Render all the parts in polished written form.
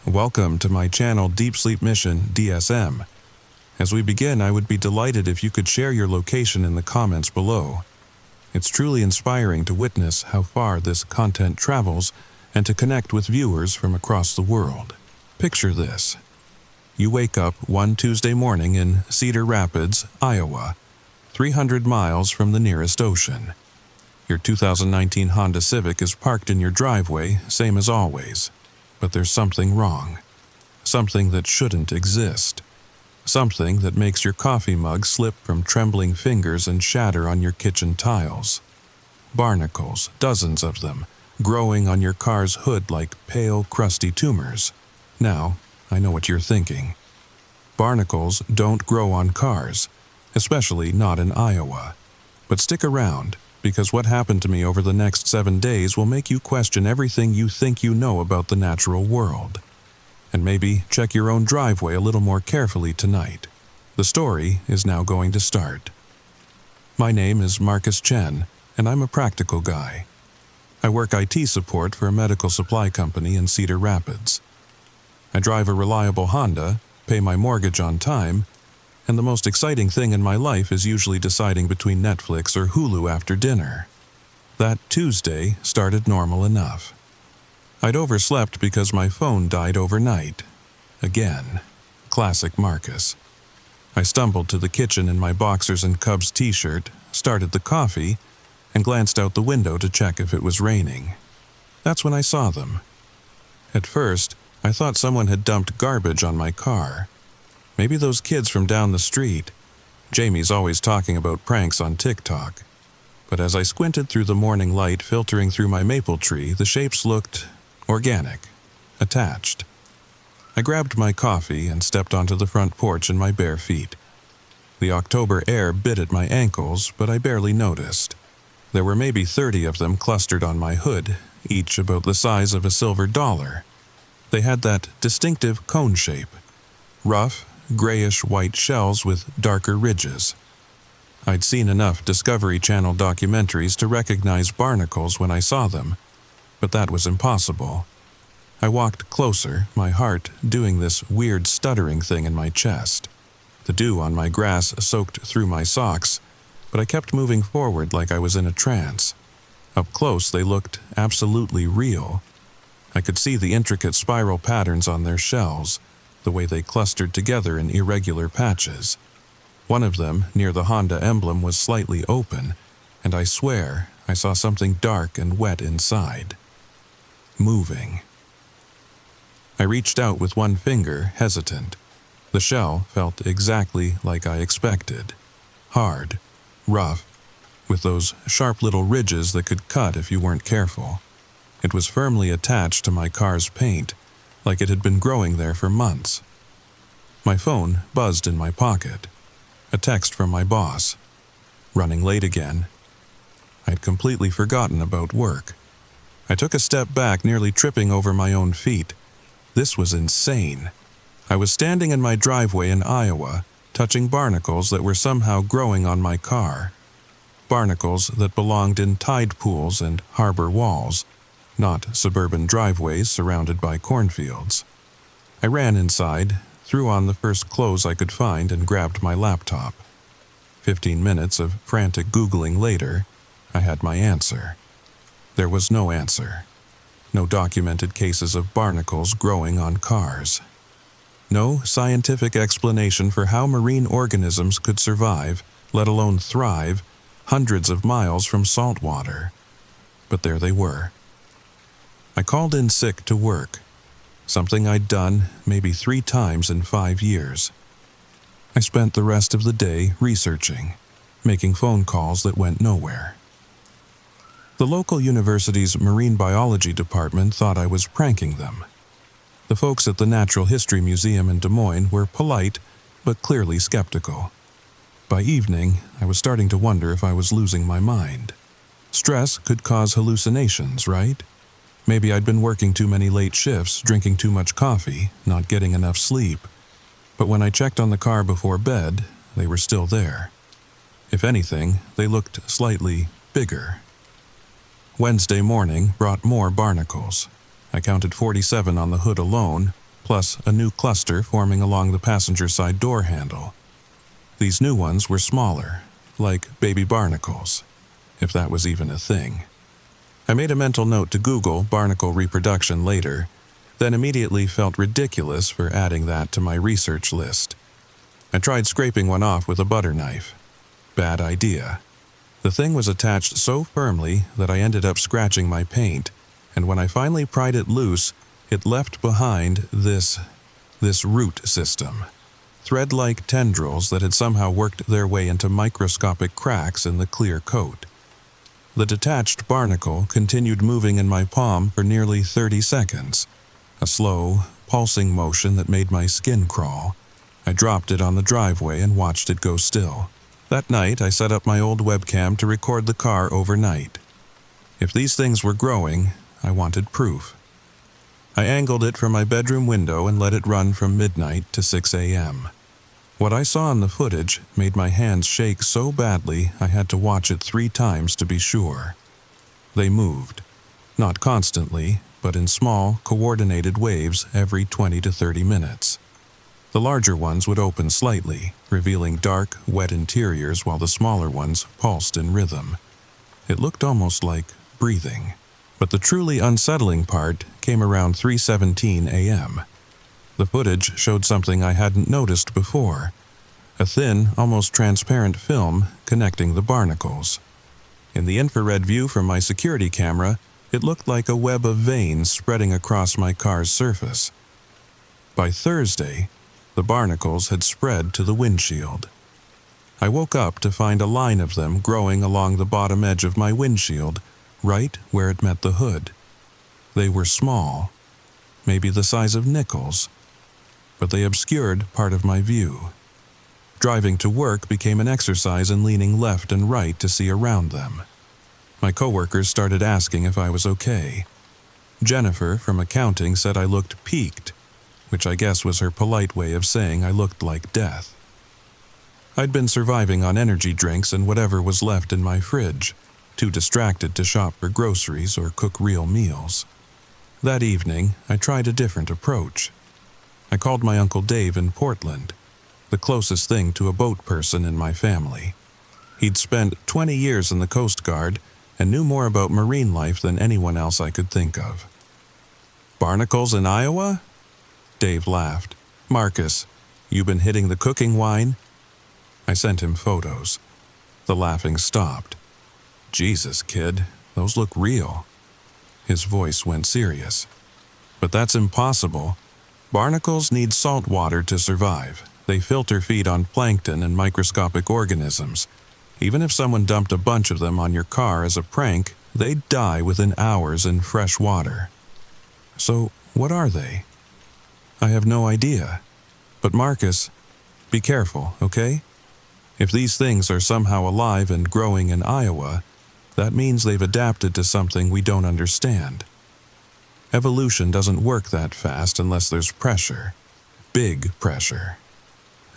Welcome to my Channel Deep Sleep Mission-DSM. As we begin, I would be delighted if you could share your location in the comments below. It's truly inspiring to witness how far this content travels and to connect with viewers from across the world. Picture this. You wake up one Tuesday morning in Cedar Rapids, Iowa, 300 miles from the nearest ocean. Your 2019 Honda Civic is parked in your driveway, same as always. But there's something wrong. Something that shouldn't exist. Something that makes your coffee mug slip from trembling fingers and shatter on your kitchen tiles. Barnacles, dozens of them, growing on your car's hood like pale, crusty tumors. Now, I know what you're thinking. Barnacles don't grow on cars, especially not in Iowa. But stick around, because what happened to me over the next 7 days will make you question everything you think you know about the natural world. And maybe check your own driveway a little more carefully tonight. The story is now going to start. My name is Marcus Chen, and I'm a practical guy. I work IT support for a medical supply company in Cedar Rapids. I drive a reliable Honda, pay my mortgage on time, and the most exciting thing in my life is usually deciding between Netflix or Hulu after dinner. That Tuesday started normal enough. I'd overslept because my phone died overnight. Again. Classic Marcus. I stumbled to the kitchen in my boxers and Cubs t-shirt, started the coffee, and glanced out the window to check if it was raining. That's when I saw them. At first, I thought someone had dumped garbage on my car. Maybe those kids from down the street. Jamie's always talking about pranks on TikTok. But as I squinted through the morning light filtering through my maple tree, the shapes looked organic, attached. I grabbed my coffee and stepped onto the front porch in my bare feet. The October air bit at my ankles, but I barely noticed. There were maybe 30 of them clustered on my hood, each about the size of a silver dollar. They had that distinctive cone shape. Rough, grayish-white shells with darker ridges. I'd seen enough Discovery Channel documentaries to recognize barnacles when I saw them, but that was impossible. I walked closer, my heart doing this weird stuttering thing in my chest. The dew on my grass soaked through my socks, but I kept moving forward like I was in a trance. Up close, they looked absolutely real. I could see the intricate spiral patterns on their shells, the way they clustered together in irregular patches. One of them, near the Honda emblem, was slightly open, and I swear I saw something dark and wet inside. Moving. I reached out with one finger, hesitant. The shell felt exactly like I expected. Hard, rough, with those sharp little ridges that could cut if you weren't careful. It was firmly attached to my car's paint, like it had been growing there for months. My phone buzzed in my pocket. A text from my boss. Running late again. I'd completely forgotten about work. I took a step back, nearly tripping over my own feet. This was insane. I was standing in my driveway in Iowa, touching barnacles that were somehow growing on my car. Barnacles that belonged in tide pools and harbor walls, not suburban driveways surrounded by cornfields. I ran inside, threw on the first clothes I could find, and grabbed my laptop. 15 minutes of frantic Googling later, I had my answer. There was no answer. No documented cases of barnacles growing on cars. No scientific explanation for how marine organisms could survive, let alone thrive, hundreds of miles from salt water. But there they were. I called in sick to work, something I'd done maybe 3 times in 5 years. I spent the rest of the day researching, making phone calls that went nowhere. The local university's marine biology department thought I was pranking them. The folks at the Natural History Museum in Des Moines were polite, but clearly skeptical. By evening, I was starting to wonder if I was losing my mind. Stress could cause hallucinations, right? Maybe I'd been working too many late shifts, drinking too much coffee, not getting enough sleep. But when I checked on the car before bed, they were still there. If anything, they looked slightly bigger. Wednesday morning brought more barnacles. I counted 47 on the hood alone, plus a new cluster forming along the passenger side door handle. These new ones were smaller, like baby barnacles, if that was even a thing. I made a mental note to Google barnacle reproduction later, then immediately felt ridiculous for adding that to my research list. I tried scraping one off with a butter knife. Bad idea. The thing was attached so firmly that I ended up scratching my paint, and when I finally pried it loose, it left behind this root system. Thread-like tendrils that had somehow worked their way into microscopic cracks in the clear coat. The detached barnacle continued moving in my palm for nearly 30 seconds, a slow, pulsing motion that made my skin crawl. I dropped it on the driveway and watched it go still. That night, I set up my old webcam to record the car overnight. If these things were growing, I wanted proof. I angled it from my bedroom window and let it run from midnight to 6 a.m. What I saw in the footage made my hands shake so badly I had to watch it 3 times to be sure. They moved. Not constantly, but in small, coordinated waves every 20 to 30 minutes. The larger ones would open slightly, revealing dark, wet interiors while the smaller ones pulsed in rhythm. It looked almost like breathing. But the truly unsettling part came around 3:17 a.m. The footage showed something I hadn't noticed before, a thin, almost transparent film connecting the barnacles. In the infrared view from my security camera, it looked like a web of veins spreading across my car's surface. By Thursday, the barnacles had spread to the windshield. I woke up to find a line of them growing along the bottom edge of my windshield, right where it met the hood. They were small, maybe the size of nickels, but they obscured part of my view. Driving to work became an exercise in leaning left and right to see around them. My coworkers started asking if I was okay. Jennifer from accounting said I looked peaked, which I guess was her polite way of saying I looked like death. I'd been surviving on energy drinks and whatever was left in my fridge, too distracted to shop for groceries or cook real meals. That evening, I tried a different approach. I called my Uncle Dave in Portland, the closest thing to a boat person in my family. He'd spent 20 years in the Coast Guard and knew more about marine life than anyone else I could think of. "Barnacles in Iowa?" Dave laughed. "Marcus, you been hitting the cooking wine?" I sent him photos. The laughing stopped. "Jesus, kid, those look real." His voice went serious. "But that's impossible. Barnacles need salt water to survive. They filter feed on plankton and microscopic organisms. Even if someone dumped a bunch of them on your car as a prank, they'd die within hours in fresh water." "So, what are they?" "I have no idea. But Marcus, be careful, okay? If these things are somehow alive and growing in Iowa, that means they've adapted to something we don't understand. Evolution doesn't work that fast unless there's pressure. Big pressure."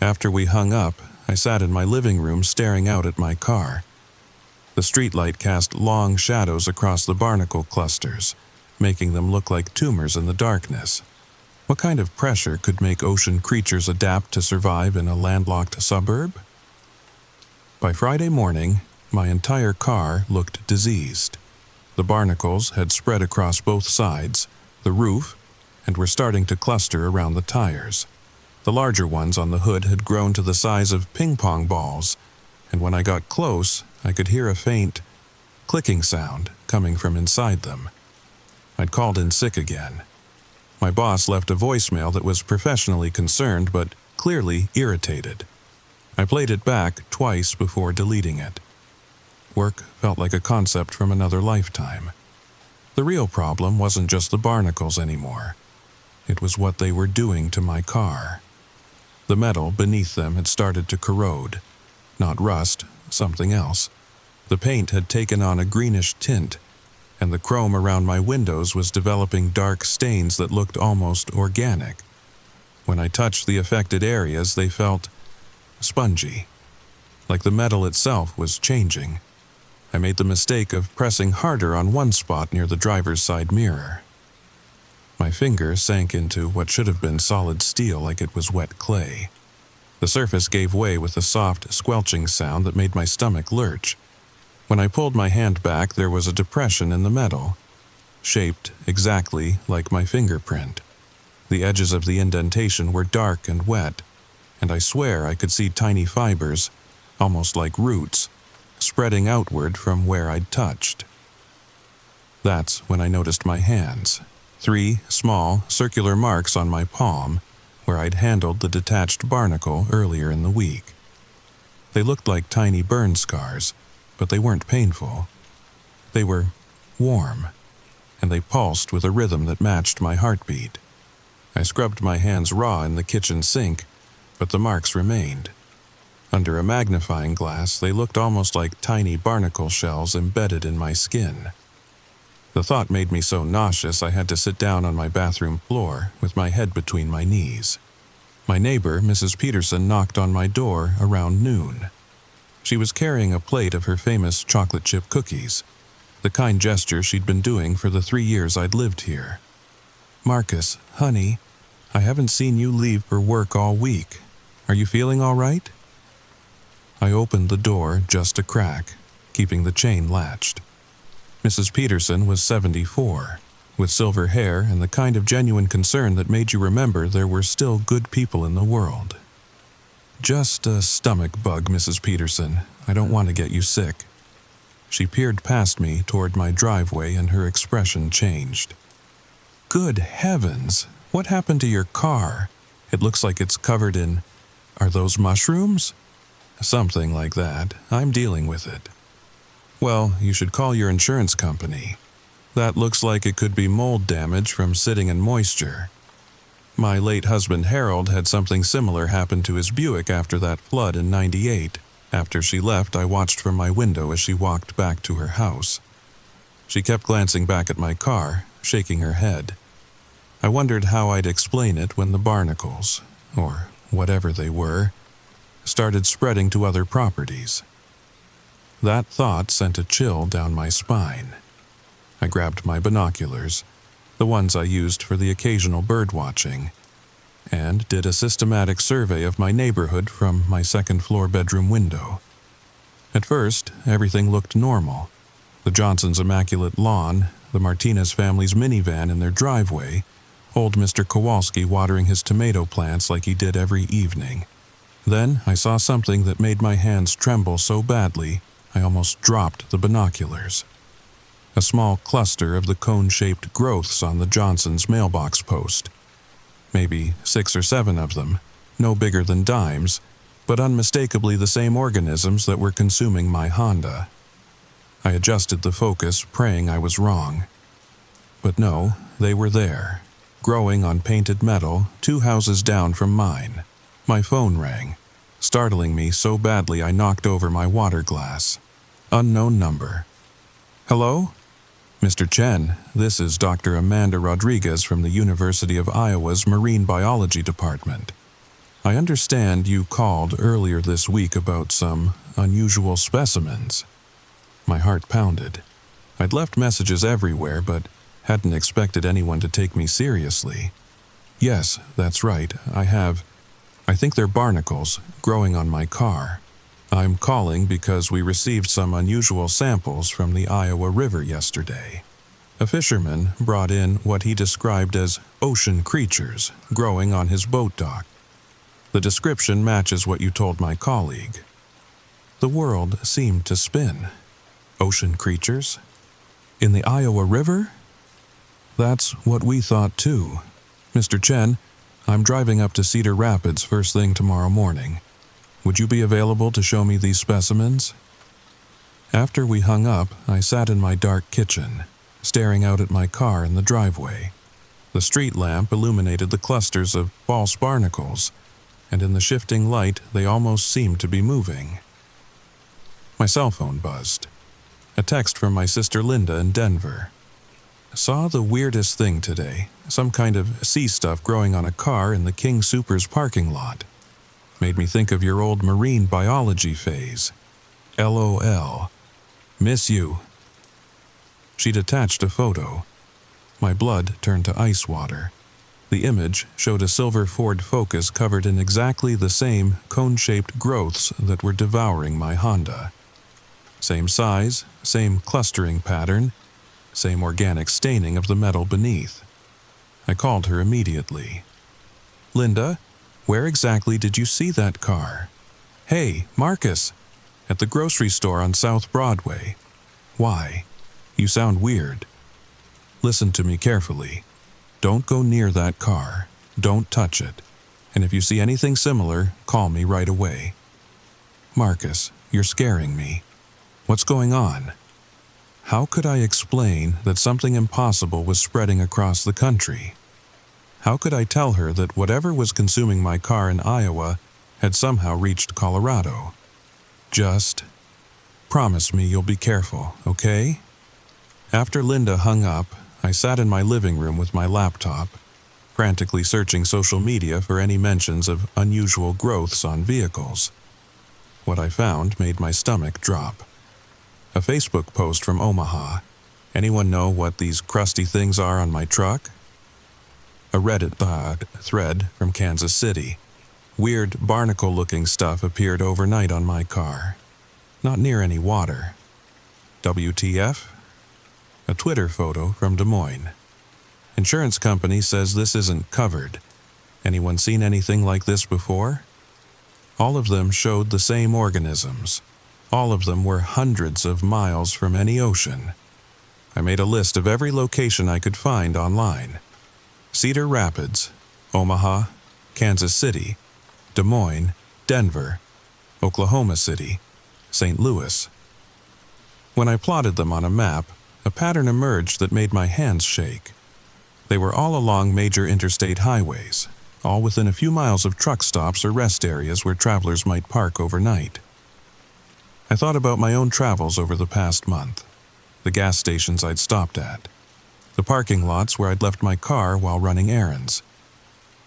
After we hung up, I sat in my living room staring out at my car. The streetlight cast long shadows across the barnacle clusters, making them look like tumors in the darkness. What kind of pressure could make ocean creatures adapt to survive in a landlocked suburb? By Friday morning, my entire car looked diseased. The barnacles had spread across both sides, the roof, and were starting to cluster around the tires. The larger ones on the hood had grown to the size of ping-pong balls, and when I got close, I could hear a faint clicking sound coming from inside them. I'd called in sick again. My boss left a voicemail that was professionally concerned but clearly irritated. I played it back twice before deleting it. Work felt like a concept from another lifetime. The real problem wasn't just the barnacles anymore. It was what they were doing to my car. The metal beneath them had started to corrode. Not rust, something else. The paint had taken on a greenish tint, and the chrome around my windows was developing dark stains that looked almost organic. When I touched the affected areas, they felt spongy, like the metal itself was changing. I made the mistake of pressing harder on one spot near the driver's side mirror. My finger sank into what should have been solid steel like it was wet clay. The surface gave way with a soft, squelching sound that made my stomach lurch. When I pulled my hand back, there was a depression in the metal, shaped exactly like my fingerprint. The edges of the indentation were dark and wet, and I swear I could see tiny fibers, almost like roots, spreading outward from where I'd touched. That's when I noticed my hands. 3 small, circular marks on my palm, where I'd handled the detached barnacle earlier in the week. They looked like tiny burn scars, but they weren't painful. They were warm, and they pulsed with a rhythm that matched my heartbeat. I scrubbed my hands raw in the kitchen sink, but the marks remained. Under a magnifying glass, they looked almost like tiny barnacle shells embedded in my skin. The thought made me so nauseous I had to sit down on my bathroom floor with my head between my knees. My neighbor, Mrs. Peterson, knocked on my door around noon. She was carrying a plate of her famous chocolate chip cookies, the kind gesture she'd been doing for the 3 years I'd lived here. "Marcus, honey, I haven't seen you leave for work all week. Are you feeling all right?" I opened the door just a crack, keeping the chain latched. Mrs. Peterson was 74, with silver hair and the kind of genuine concern that made you remember there were still good people in the world. "Just a stomach bug, Mrs. Peterson. I don't want to get you sick." She peered past me toward my driveway and her expression changed. "Good heavens! What happened to your car? It looks like it's covered in... Are those mushrooms?" "Something like that. I'm dealing with it." "Well, you should call your insurance company. That looks like it could be mold damage from sitting in moisture. My late husband Harold had something similar happen to his Buick after that flood in '98. After she left, I watched from my window as she walked back to her house. She kept glancing back at my car, shaking her head. I wondered how I'd explain it when the barnacles, or whatever they were, started spreading to other properties. That thought sent a chill down my spine. I grabbed my binoculars, the ones I used for the occasional bird watching, and did a systematic survey of my neighborhood from my second-floor bedroom window. At first, everything looked normal. The Johnsons' immaculate lawn, the Martinez family's minivan in their driveway, old Mr. Kowalski watering his tomato plants like he did every evening. Then I saw something that made my hands tremble so badly I almost dropped the binoculars. A small cluster of the cone-shaped growths on the Johnsons' mailbox post. Maybe 6 or 7 of them, no bigger than dimes, but unmistakably the same organisms that were consuming my Honda. I adjusted the focus, praying I was wrong. But no, they were there, growing on painted metal 2 houses down from mine. My phone rang, startling me so badly I knocked over my water glass. Unknown number. "Hello? Mr. Chen, this is Dr. Amanda Rodriguez from the University of Iowa's Marine Biology Department. I understand you called earlier this week about some unusual specimens." My heart pounded. I'd left messages everywhere, but hadn't expected anyone to take me seriously. "Yes, that's right. I think they're barnacles growing on my car. I'm calling because we received some unusual samples from the Iowa River yesterday. A fisherman brought in what he described as ocean creatures growing on his boat dock. The description matches what you told my colleague." The world seemed to spin. Ocean creatures? In the Iowa River? That's what we thought too. "Mr. Chen, I'm driving up to Cedar Rapids first thing tomorrow morning. Would you be available to show me these specimens?" After we hung up, I sat in my dark kitchen, staring out at my car in the driveway. The street lamp illuminated the clusters of false barnacles, and in the shifting light they almost seemed to be moving. My cell phone buzzed. A text from my sister Linda in Denver. "Saw the weirdest thing today. Some kind of sea stuff growing on a car in the King Soopers parking lot. Made me think of your old marine biology phase. LOL. Miss you." She'd attached a photo. My blood turned to ice water. The image showed a silver Ford Focus covered in exactly the same cone-shaped growths that were devouring my Honda. Same size, same clustering pattern, same organic staining of the metal beneath. I called her immediately. "Linda, where exactly did you see that car?" "Hey, Marcus, at the grocery store on South Broadway." "Why? You sound weird." "Listen to me carefully. Don't go near that car. Don't touch it. And if you see anything similar, call me right away." "Marcus, you're scaring me. What's going on?" How could I explain that something impossible was spreading across the country? How could I tell her that whatever was consuming my car in Iowa had somehow reached Colorado? Just promise me you'll be careful, okay? After Linda hung up, I sat in my living room with my laptop, frantically searching social media for any mentions of unusual growths on vehicles. What I found made my stomach drop. A Facebook post from Omaha. Anyone know what these crusty things are on my truck? A Reddit thread from Kansas City. Weird barnacle-looking stuff appeared overnight on my car. Not near any water. WTF? A Twitter photo from Des Moines. Insurance company says this isn't covered. Anyone seen anything like this before? All of them showed the same organisms. All of them were hundreds of miles from any ocean. I made a list of every location I could find online. Cedar Rapids, Omaha, Kansas City, Des Moines, Denver, Oklahoma City, St. Louis. When I plotted them on a map, a pattern emerged that made my hands shake. They were all along major interstate highways, all within a few miles of truck stops or rest areas where travelers might park overnight. I thought about my own travels over the past month, the gas stations I'd stopped at, the parking lots where I'd left my car while running errands.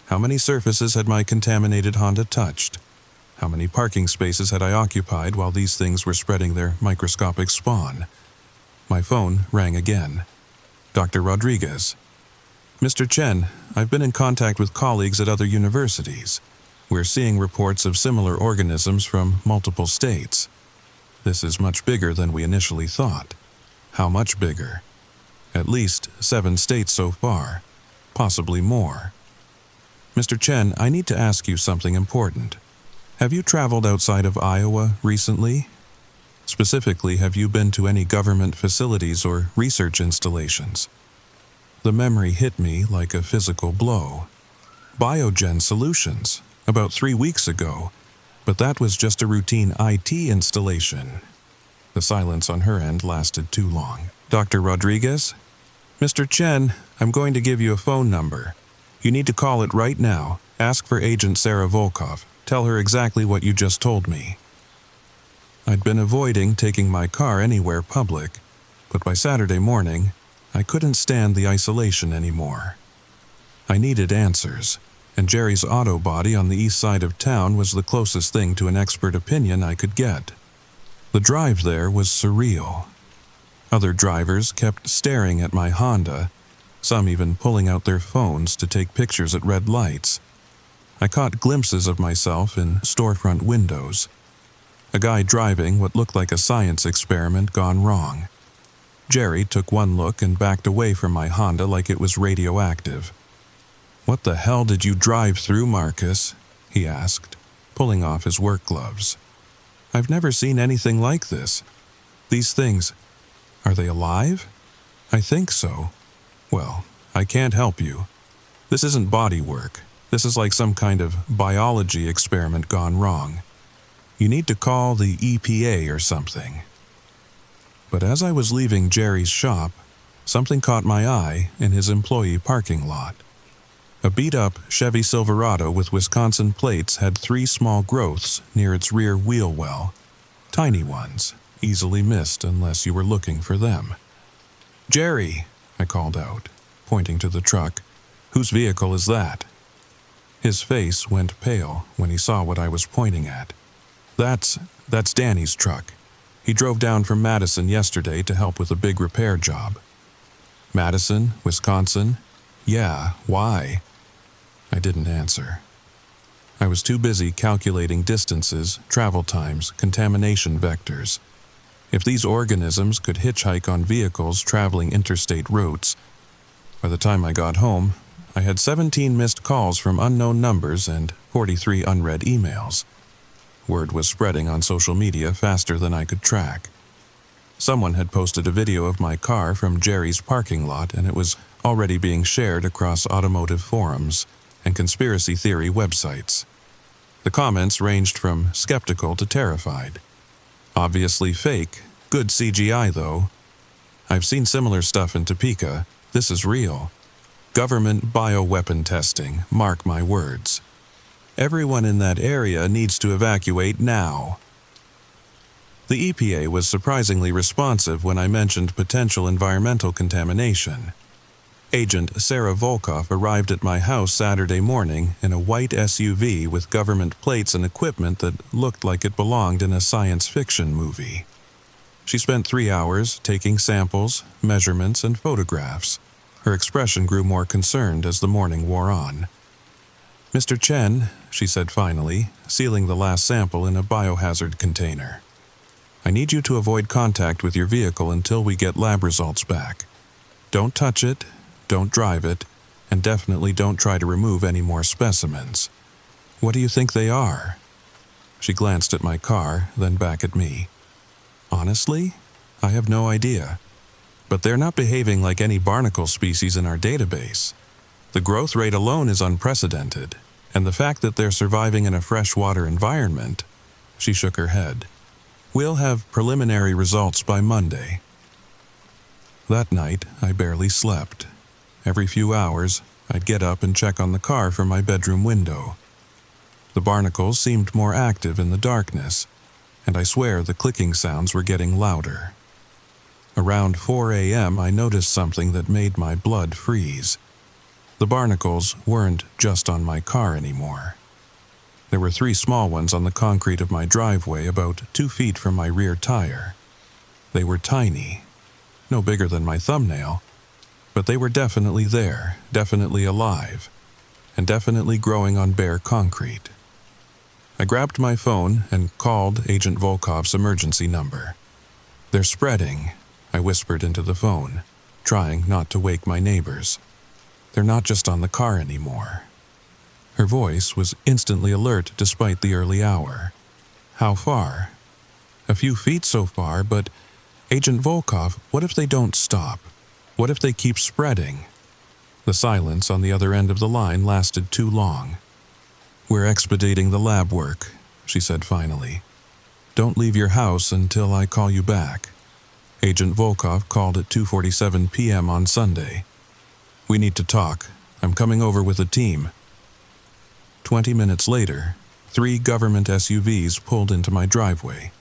How many surfaces had my contaminated Honda touched? How many parking spaces had I occupied while these things were spreading their microscopic spawn? My phone rang again. Dr. Rodriguez. "Mr. Chen, I've been in contact with colleagues at other universities. We're seeing reports of similar organisms from multiple states. This is much bigger than we initially thought." "How much bigger?" "At least 7 states so far, possibly more." "Mr. Chen, I need to ask you something important. Have you traveled outside of Iowa recently? Specifically, have you been to any government facilities or research installations?" The memory hit me like a physical blow. Biogen Solutions, about 3 weeks ago, but that was just a routine IT installation. The silence on her end lasted too long. "Dr. Rodriguez? Mr. Chen, I'm going to give you a phone number. You need to call it right now. Ask for Agent Sarah Volkov. Tell her exactly what you just told me." I'd been avoiding taking my car anywhere public, but by Saturday morning, I couldn't stand the isolation anymore. I needed answers, and Jerry's auto body on the east side of town was the closest thing to an expert opinion I could get. The drive there was surreal. Other drivers kept staring at my Honda, some even pulling out their phones to take pictures at red lights. I caught glimpses of myself in storefront windows. A guy driving what looked like a science experiment gone wrong. Jerry took one look and backed away from my Honda like it was radioactive. "What the hell did you drive through, Marcus?" he asked, pulling off his work gloves. "I've never seen anything like this. These things, are they alive?" "I think so." "Well, I can't help you. This isn't body work. This is like some kind of biology experiment gone wrong. You need to call the EPA or something." But as I was leaving Jerry's shop, something caught my eye in his employee parking lot. A beat-up Chevy Silverado with Wisconsin plates had 3 small growths near its rear wheel well. Tiny ones, easily missed unless you were looking for them. "Jerry," I called out, pointing to the truck. "Whose vehicle is that?" His face went pale when he saw what I was pointing at. That's Danny's truck. He drove down from Madison yesterday to help with a big repair job." Madison, Wisconsin? Yeah, why? I didn't answer. I was too busy calculating distances, travel times, contamination vectors. If these organisms could hitchhike on vehicles traveling interstate routes, by the time I got home, I had 17 missed calls from unknown numbers and 43 unread emails. Word was spreading on social media faster than I could track. Someone had posted a video of my car from Jerry's parking lot, and it was already being shared across automotive forums and conspiracy theory websites. The comments ranged from skeptical to terrified. Obviously fake, good CGI though. I've seen similar stuff in Topeka. This is real. Government bioweapon testing, mark my words. Everyone in that area needs to evacuate now. The EPA was surprisingly responsive when I mentioned potential environmental contamination. Agent Sarah Volkoff arrived at my house Saturday morning in a white SUV with government plates and equipment that looked like it belonged in a science fiction movie. She spent 3 hours taking samples, measurements, and photographs. Her expression grew more concerned as the morning wore on. "Mr. Chen," she said finally, sealing the last sample in a biohazard container, "I need you to avoid contact with your vehicle until we get lab results back. Don't touch it, don't drive it, and definitely don't try to remove any more specimens. What do you think they are?" She glanced at my car, then back at me. "Honestly, I have no idea. But they're not behaving like any barnacle species in our database. The growth rate alone is unprecedented, and the fact that they're surviving in a freshwater environment," she shook her head. "We'll have preliminary results by Monday." That night, I barely slept. Every few hours, I'd get up and check on the car from my bedroom window. The barnacles seemed more active in the darkness, and I swear the clicking sounds were getting louder. Around 4 a.m., I noticed something that made my blood freeze. The barnacles weren't just on my car anymore. There were 3 small ones on the concrete of my driveway about 2 feet from my rear tire. They were tiny, no bigger than my thumbnail, but they were definitely there, definitely alive, and definitely growing on bare concrete. I grabbed my phone and called Agent Volkoff's emergency number. "They're spreading," I whispered into the phone, trying not to wake my neighbors. "They're not just on the car anymore." Her voice was instantly alert despite the early hour. "How far?" "A few feet so far, but Agent Volkoff, what if they don't stop? What if they keep spreading?" The silence on the other end of the line lasted too long. "We're expediting the lab work," she said finally. "Don't leave your house until I call you back." Agent Volkoff called at 2:47 p.m. on Sunday. "We need to talk. I'm coming over with a team." 20 minutes later, 3 government SUVs pulled into my driveway.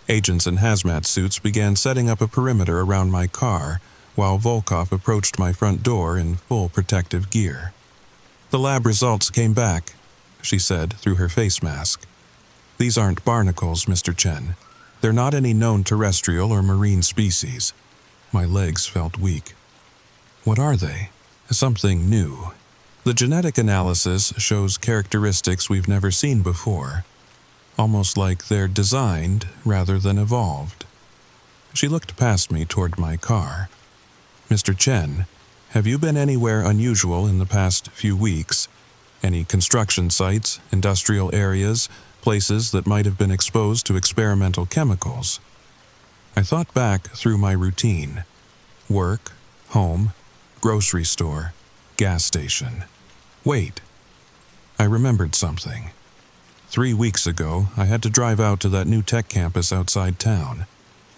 Agents in hazmat suits began setting up a perimeter around my car while Volkoff approached my front door in full protective gear. "The lab results came back," she said through her face mask. "These aren't barnacles, Mr. Chen. They're not any known terrestrial or marine species." My legs felt weak. "What are they?" "Something new. The genetic analysis shows characteristics we've never seen before, almost like they're designed rather than evolved." She looked past me toward my car. "Mr. Chen, have you been anywhere unusual in the past few weeks? Any construction sites, industrial areas, places that might have been exposed to experimental chemicals?" I thought back through my routine. Work, home, grocery store, gas station. Wait. I remembered something. 3 weeks ago, I had to drive out to that new tech campus outside town.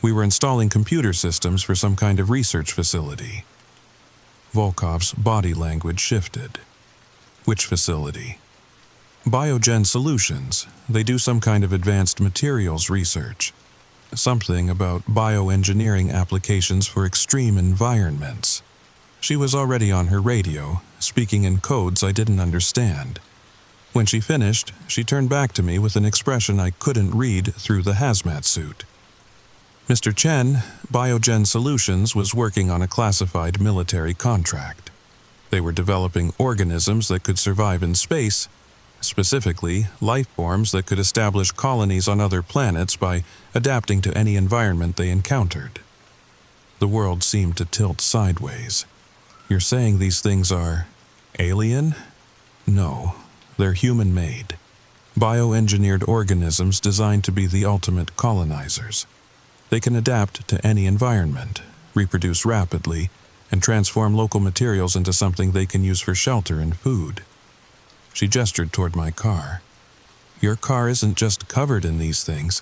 We were installing computer systems for some kind of research facility. Volkoff's body language shifted. "Which facility?" "Biogen Solutions. They do some kind of advanced materials research. Something about bioengineering applications for extreme environments." She was already on her radio, speaking in codes I didn't understand. When she finished, she turned back to me with an expression I couldn't read through the hazmat suit. Mr. Chen, Biogen Solutions, was working on a classified military contract. They were developing organisms that could survive in space, specifically life forms that could establish colonies on other planets by adapting to any environment they encountered. The world seemed to tilt sideways. You're saying these things are alien? No, they're human-made. Bioengineered organisms designed to be the ultimate colonizers. They can adapt to any environment, reproduce rapidly, and transform local materials into something they can use for shelter and food. She gestured toward my car. Your car isn't just covered in these things.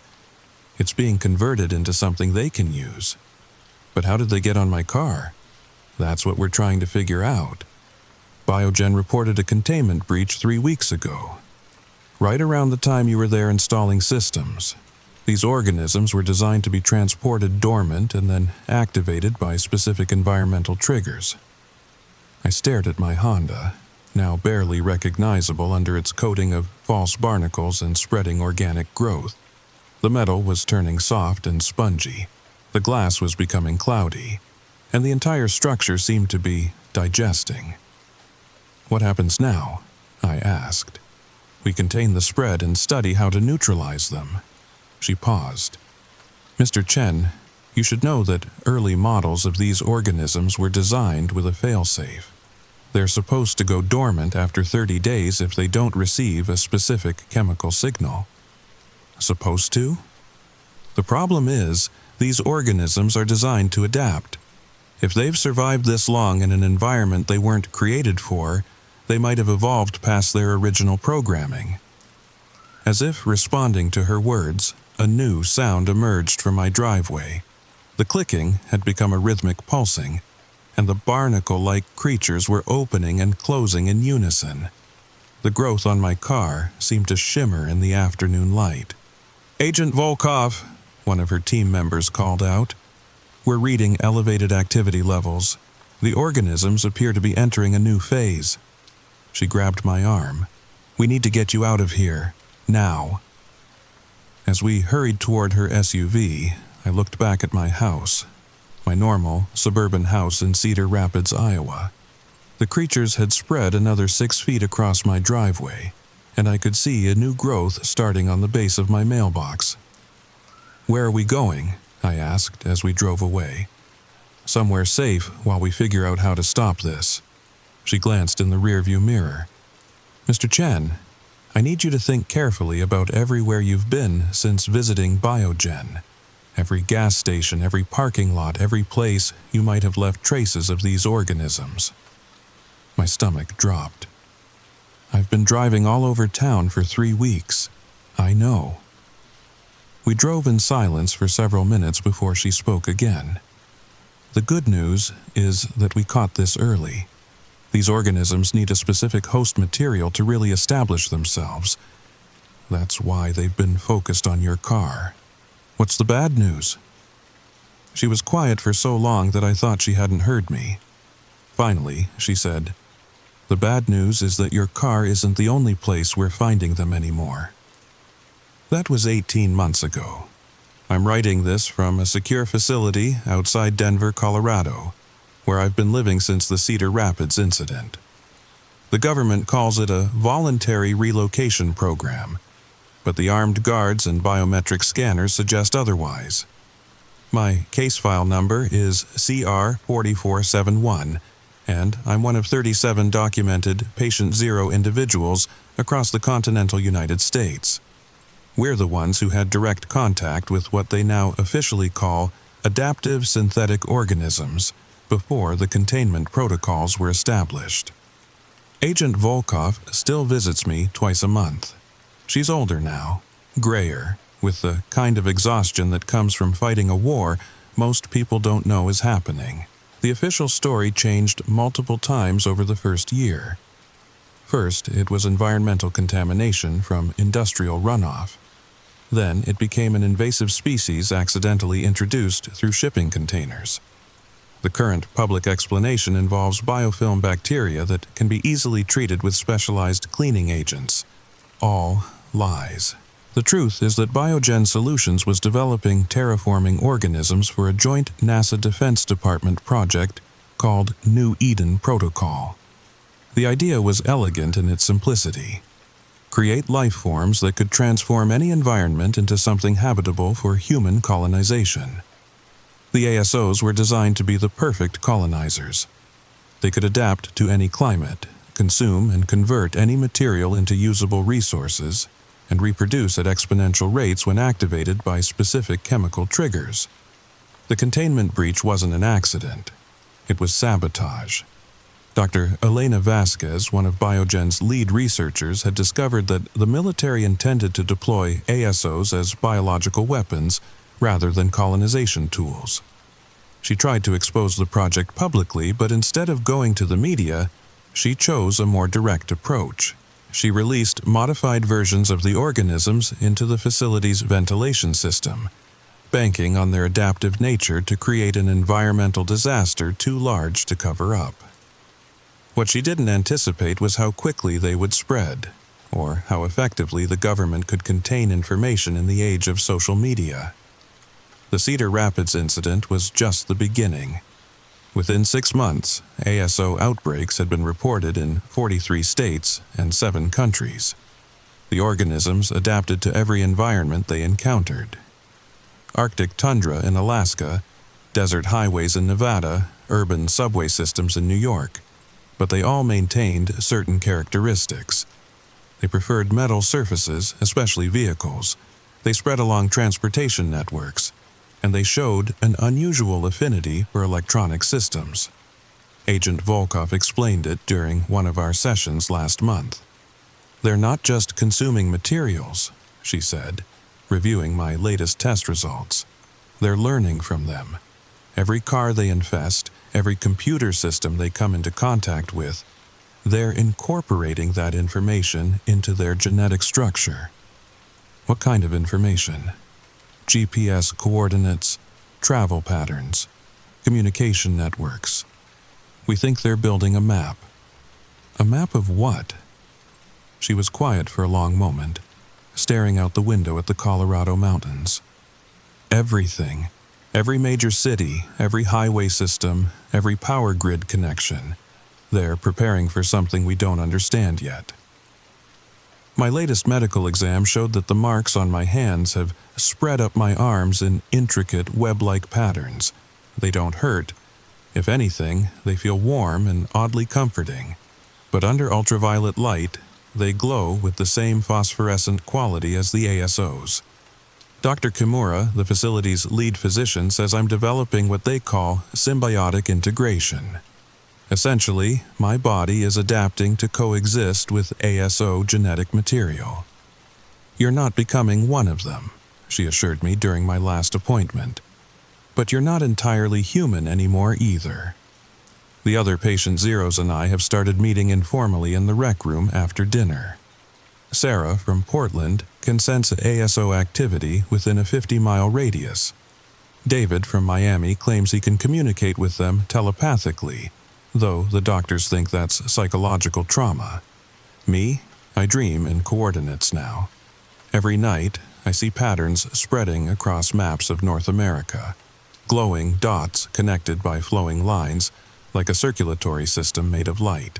It's being converted into something they can use. But how did they get on my car? That's what we're trying to figure out. Biogen reported a containment breach 3 weeks ago, right around the time you were there installing systems. These organisms were designed to be transported dormant and then activated by specific environmental triggers. I stared at my Honda, now barely recognizable under its coating of false barnacles and spreading organic growth. The metal was turning soft and spongy, the glass was becoming cloudy, and the entire structure seemed to be digesting. What happens now? I asked. We contain the spread and study how to neutralize them. She paused. Mr. Chen, you should know that early models of these organisms were designed with a failsafe. They're supposed to go dormant after 30 days if they don't receive a specific chemical signal. Supposed to? The problem is, these organisms are designed to adapt. If they've survived this long in an environment they weren't created for, they might have evolved past their original programming. As if responding to her words, a new sound emerged from my driveway. The clicking had become a rhythmic pulsing, and the barnacle-like creatures were opening and closing in unison. The growth on my car seemed to shimmer in the afternoon light. "Agent Volkov," one of her team members called out. "We're reading elevated activity levels. The organisms appear to be entering a new phase." She grabbed my arm. "We need to get you out of here. Now." As we hurried toward her SUV, I looked back at my house, my normal, suburban house in Cedar Rapids, Iowa. The creatures had spread another 6 feet across my driveway, and I could see a new growth starting on the base of my mailbox. "Where are we going?" I asked as we drove away. "Somewhere safe while we figure out how to stop this." She glanced in the rearview mirror. "Mr. Chen, I need you to think carefully about everywhere you've been since visiting Biogen. Every gas station, every parking lot, every place you might have left traces of these organisms." My stomach dropped. "I've been driving all over town for 3 weeks. I know." We drove in silence for several minutes before she spoke again. "The good news is that we caught this early. These organisms need a specific host material to really establish themselves. That's why they've been focused on your car. What's the bad news?" She was quiet for so long that I thought she hadn't heard me. Finally, she said, "The bad news is that your car isn't the only place we're finding them anymore." That was 18 months ago. I'm writing this from a secure facility outside Denver, Colorado, where I've been living since the Cedar Rapids incident. The government calls it a voluntary relocation program, but the armed guards and biometric scanners suggest otherwise. My case file number is CR4471, and I'm one of 37 documented patient zero individuals across the continental United States. We're the ones who had direct contact with what they now officially call adaptive synthetic organisms before the containment protocols were established. Agent Volkov still visits me twice a month. She's older now, grayer, with the kind of exhaustion that comes from fighting a war most people don't know is happening. The official story changed multiple times over the first year. First, it was environmental contamination from industrial runoff. Then it became an invasive species accidentally introduced through shipping containers. The current public explanation involves biofilm bacteria that can be easily treated with specialized cleaning agents. All lies. The truth is that Biogen Solutions was developing terraforming organisms for a joint NASA Defense Department project called New Eden Protocol. The idea was elegant in its simplicity. Create life forms that could transform any environment into something habitable for human colonization. The ASOs were designed to be the perfect colonizers. They could adapt to any climate, consume and convert any material into usable resources, and reproduce at exponential rates when activated by specific chemical triggers. The containment breach wasn't an accident. It was sabotage. Dr. Elena Vasquez, one of Biogen's lead researchers, had discovered that the military intended to deploy ASOs as biological weapons rather than colonization tools. She tried to expose the project publicly, but instead of going to the media, she chose a more direct approach. She released modified versions of the organisms into the facility's ventilation system, banking on their adaptive nature to create an environmental disaster too large to cover up. What she didn't anticipate was how quickly they would spread, or how effectively the government could contain information in the age of social media. The Cedar Rapids incident was just the beginning. Within 6 months, ASO outbreaks had been reported in 43 states and 7 countries. The organisms adapted to every environment they encountered. Arctic tundra in Alaska, desert highways in Nevada, urban subway systems in New York. But they all maintained certain characteristics. They preferred metal surfaces, especially vehicles. They spread along transportation networks, and they showed an unusual affinity for electronic systems. Agent Volkov explained it during one of our sessions last month. They're not just consuming materials, she said, reviewing my latest test results. They're learning from them. Every car they infest, every computer system they come into contact with, they're incorporating that information into their genetic structure. What kind of information? GPS coordinates, travel patterns, communication networks. We think they're building a map. A map of what? She was quiet for a long moment, staring out the window at the Colorado mountains. Everything. Every major city, every highway system, every power grid connection. They're preparing for something we don't understand yet. My latest medical exam showed that the marks on my hands have spread up my arms in intricate web-like patterns. They don't hurt. If anything, they feel warm and oddly comforting. But under ultraviolet light, they glow with the same phosphorescent quality as the ASOs. Dr. Kimura, the facility's lead physician, says I'm developing what they call symbiotic integration. Essentially, my body is adapting to coexist with ASO genetic material. You're not becoming one of them, she assured me during my last appointment. But you're not entirely human anymore either. The other patient zeros and I have started meeting informally in the rec room after dinner. Sarah from Portland can sense ASO activity within a 50-mile radius. David from Miami claims he can communicate with them telepathically, though the doctors think that's psychological trauma. Me, I dream in coordinates now. Every night, I see patterns spreading across maps of North America, glowing dots connected by flowing lines, like a circulatory system made of light.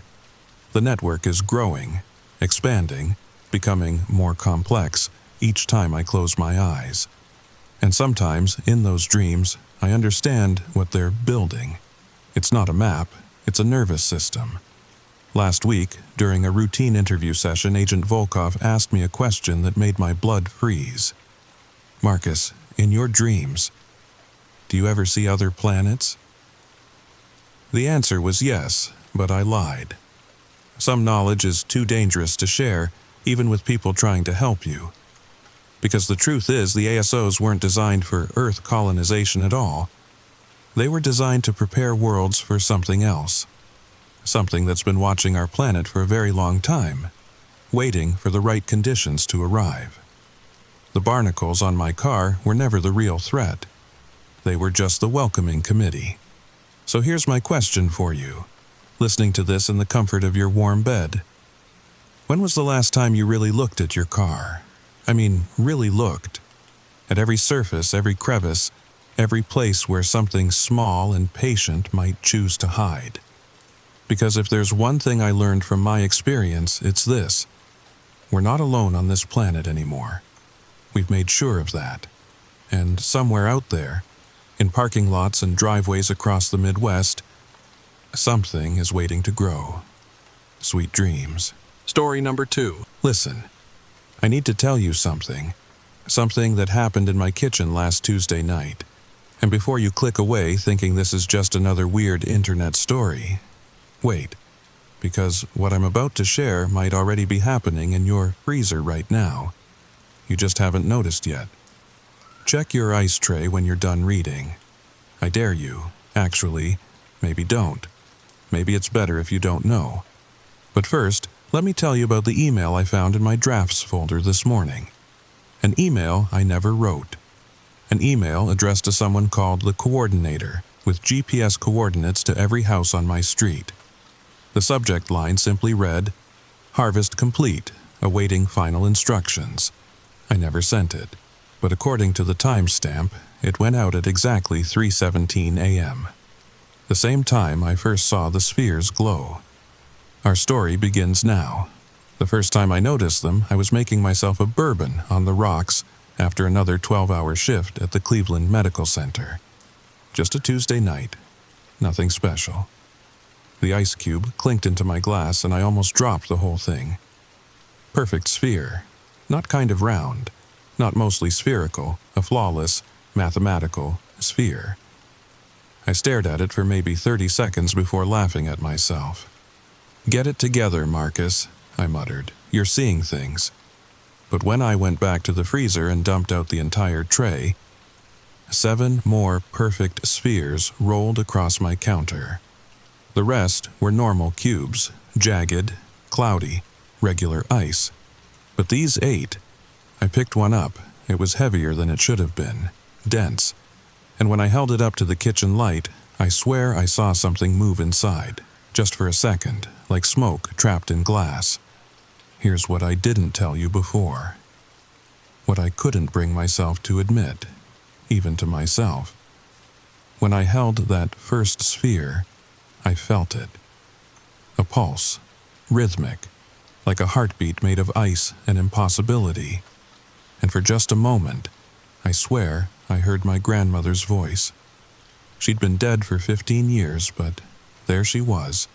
The network is growing, expanding, becoming more complex each time I close my eyes. And sometimes, in those dreams, I understand what they're building. It's not a map, it's a nervous system. Last week, during a routine interview session, Agent Volkov asked me a question that made my blood freeze. Marcus, in your dreams, do you ever see other planets? The answer was yes, but I lied. Some knowledge is too dangerous to share, even with people trying to help you. Because the truth is, the ASOs weren't designed for Earth colonization at all. They were designed to prepare worlds for something else. Something that's been watching our planet for a very long time, waiting for the right conditions to arrive. The barnacles on my car were never the real threat. They were just the welcoming committee. So here's my question for you, listening to this in the comfort of your warm bed. When was the last time you really looked at your car? I mean, really looked. At every surface, every crevice, every place where something small and patient might choose to hide. Because if there's one thing I learned from my experience, it's this. We're not alone on this planet anymore. We've made sure of that. And somewhere out there, in parking lots and driveways across the Midwest, something is waiting to grow. Sweet dreams. Story number 2. Listen, I need to tell you something. Something that happened in my kitchen last Tuesday night. And before you click away thinking this is just another weird internet story, wait, because what I'm about to share might already be happening in your freezer right now. You just haven't noticed yet. Check your ice tray when you're done reading. I dare you. Actually, maybe don't. Maybe it's better if you don't know. But first, let me tell you about the email I found in my drafts folder this morning. An email I never wrote. An email addressed to someone called the Coordinator, with GPS coordinates to every house on my street. The subject line simply read, "Harvest complete, awaiting final instructions." I never sent it, but according to the timestamp, it went out at exactly 3:17 a.m. The same time I first saw the spheres glow. Our story begins now. The first time I noticed them, I was making myself a bourbon on the rocks after another 12-hour shift at the Cleveland Medical Center. Just a Tuesday night. Nothing special. The ice cube clinked into my glass and I almost dropped the whole thing. Perfect sphere. Not kind of round. Not mostly spherical. A flawless, mathematical sphere. I stared at it for maybe 30 seconds before laughing at myself. "Get it together, Marcus," I muttered. "You're seeing things." But when I went back to the freezer and dumped out the entire tray, 7 more perfect spheres rolled across my counter. The rest were normal cubes, jagged, cloudy, regular ice. But these 8, I picked one up. It was heavier than it should have been, dense. And when I held it up to the kitchen light, I swear I saw something move inside, just for a second, like smoke trapped in glass. Here's what I didn't tell you before. What I couldn't bring myself to admit, even to myself. When I held that first sphere, I felt it. A pulse, rhythmic, like a heartbeat made of ice and impossibility. And for just a moment, I swear I heard my grandmother's voice. She'd been dead for 15 years, but there she was,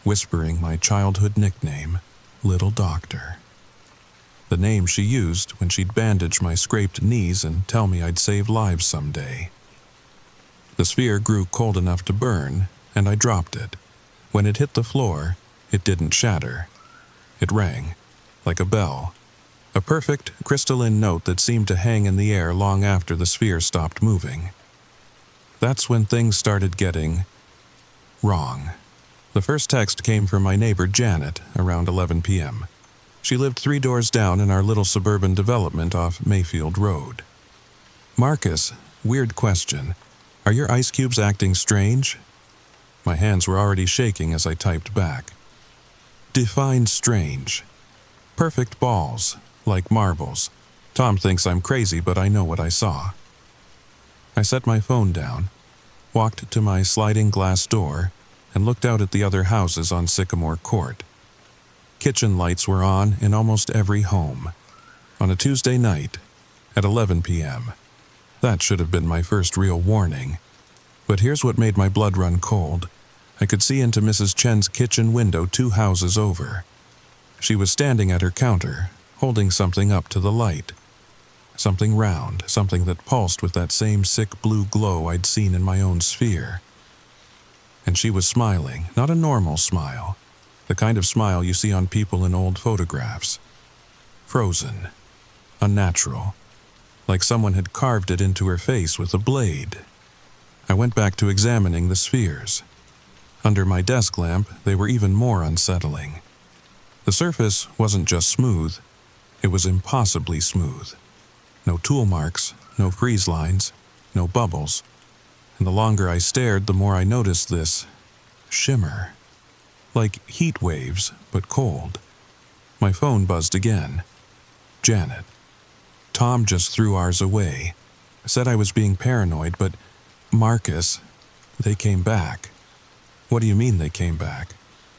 whispering my childhood nickname, Little Doctor. The name she used when she'd bandage my scraped knees and tell me I'd save lives someday. The sphere grew cold enough to burn, and I dropped it. When it hit the floor, it didn't shatter. It rang, like a bell. A perfect, crystalline note that seemed to hang in the air long after the sphere stopped moving. That's when things started getting wrong. The first text came from my neighbor Janet around 11 p.m. She lived 3 doors down in our little suburban development off Mayfield Road. "Marcus, weird question. Are your ice cubes acting strange?" My hands were already shaking as I typed back. "Define strange." "Perfect balls, like marbles. Tom thinks I'm crazy, but I know what I saw." I set my phone down, walked to my sliding glass door, and looked out at the other houses on Sycamore Court. Kitchen lights were on in almost every home. On a Tuesday night, at 11 p.m. That should have been my first real warning. But here's what made my blood run cold. I could see into Mrs. Chen's kitchen window 2 houses over. She was standing at her counter, holding something up to the light. Something round, something that pulsed with that same sick blue glow I'd seen in my own sphere. And she was smiling, not a normal smile, the kind of smile you see on people in old photographs. Frozen, unnatural, like someone had carved it into her face with a blade. I went back to examining the spheres. Under my desk lamp, they were even more unsettling. The surface wasn't just smooth, it was impossibly smooth. No tool marks, no freeze lines, no bubbles. And the longer I stared, the more I noticed this shimmer. Like heat waves, but cold. My phone buzzed again. Janet. Tom just threw ours away. Said I was being paranoid, but Marcus, they came back. What do you mean they came back?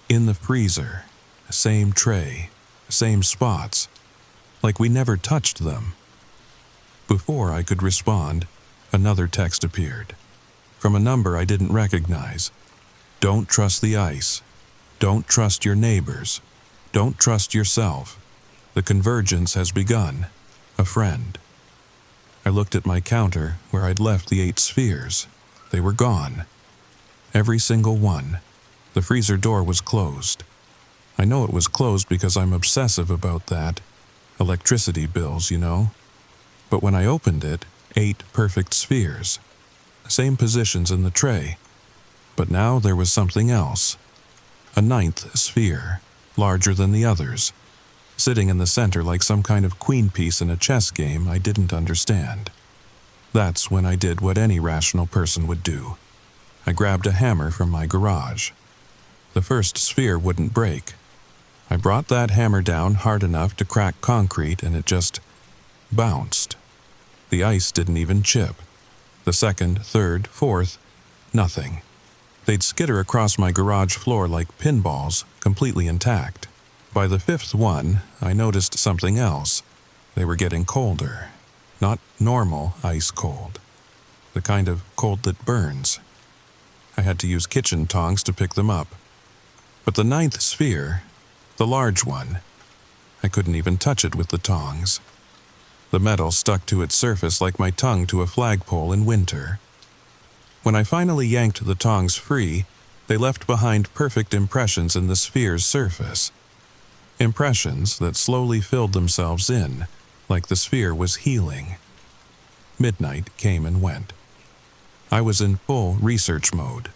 In the freezer. Same tray. Same spots. Like we never touched them. Before I could respond, another text appeared. From a number I didn't recognize. Don't trust the ice. Don't trust your neighbors. Don't trust yourself. The convergence has begun. A friend. I looked at my counter where I'd left the 8 spheres. They were gone. Every single one. The freezer door was closed. I know it was closed because I'm obsessive about that. Electricity bills, you know. But when I opened it, 8 perfect spheres. Same positions in the tray. But now there was something else. A 9th sphere, larger than the others, sitting in the center like some kind of queen piece in a chess game I didn't understand. That's when I did what any rational person would do. I grabbed a hammer from my garage. The first sphere wouldn't break. I brought that hammer down hard enough to crack concrete and it just bounced. The ice didn't even chip. The second, third, fourth, nothing. They'd skitter across my garage floor like pinballs, completely intact. By the 5th one, I noticed something else. They were getting colder. Not normal ice cold. The kind of cold that burns. I had to use kitchen tongs to pick them up. But the 9th sphere, the large one, I couldn't even touch it with the tongs. The metal stuck to its surface like my tongue to a flagpole in winter. When I finally yanked the tongs free, they left behind perfect impressions in the sphere's surface. Impressions that slowly filled themselves in, like the sphere was healing. Midnight came and went. I was in full research mode,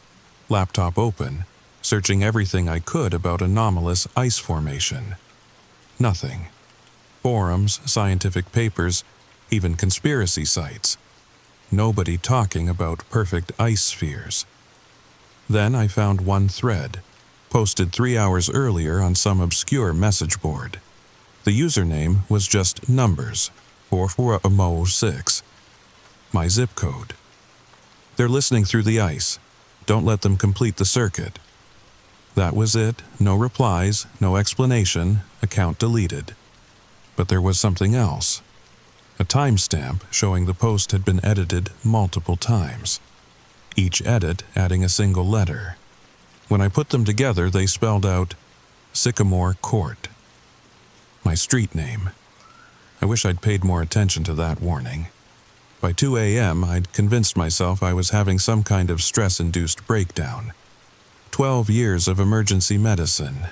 laptop open, searching everything I could about anomalous ice formation. Nothing. Forums, scientific papers, even conspiracy sites. Nobody talking about perfect ice spheres. Then I found one thread, posted 3 hours earlier on some obscure message board. The username was just numbers, 446. My zip code. They're listening through the ice. Don't let them complete the circuit. That was it. No replies, no explanation, account deleted. But there was something else. A timestamp showing the post had been edited multiple times. Each edit adding a single letter. When I put them together, they spelled out Sycamore Court. My street name. I wish I'd paid more attention to that warning. By 2 a.m., I'd convinced myself I was having some kind of stress-induced breakdown. 12 years of emergency medicine.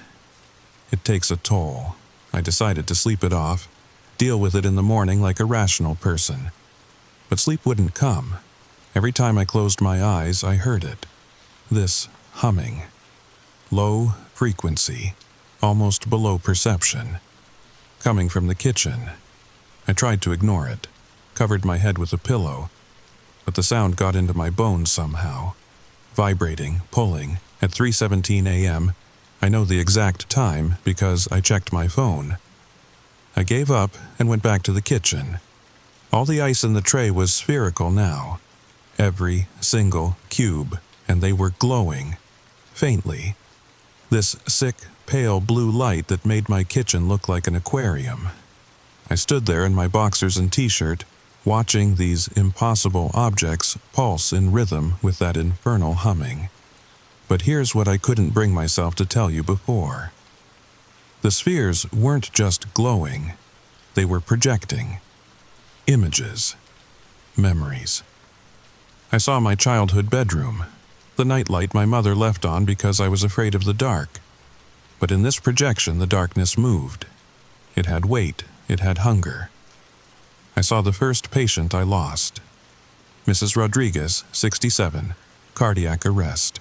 It takes a toll. I decided to sleep it off, deal with it in the morning like a rational person. But sleep wouldn't come. Every time I closed my eyes, I heard it. This humming. Low frequency, almost below perception. Coming from the kitchen. I tried to ignore it, covered my head with a pillow, but the sound got into my bones somehow. Vibrating, pulling, at 3:17 a.m., I know the exact time because I checked my phone. I gave up and went back to the kitchen. All the ice in the tray was spherical now. Every single cube, and they were glowing. Faintly. This sick, pale blue light that made my kitchen look like an aquarium. I stood there in my boxers and t-shirt, watching these impossible objects pulse in rhythm with that infernal humming. But here's what I couldn't bring myself to tell you before. The spheres weren't just glowing. They were projecting. Images. Memories. I saw my childhood bedroom, the nightlight my mother left on because I was afraid of the dark. But in this projection, the darkness moved. It had weight. It had hunger. I saw the first patient I lost. Mrs. Rodriguez, 67, cardiac arrest.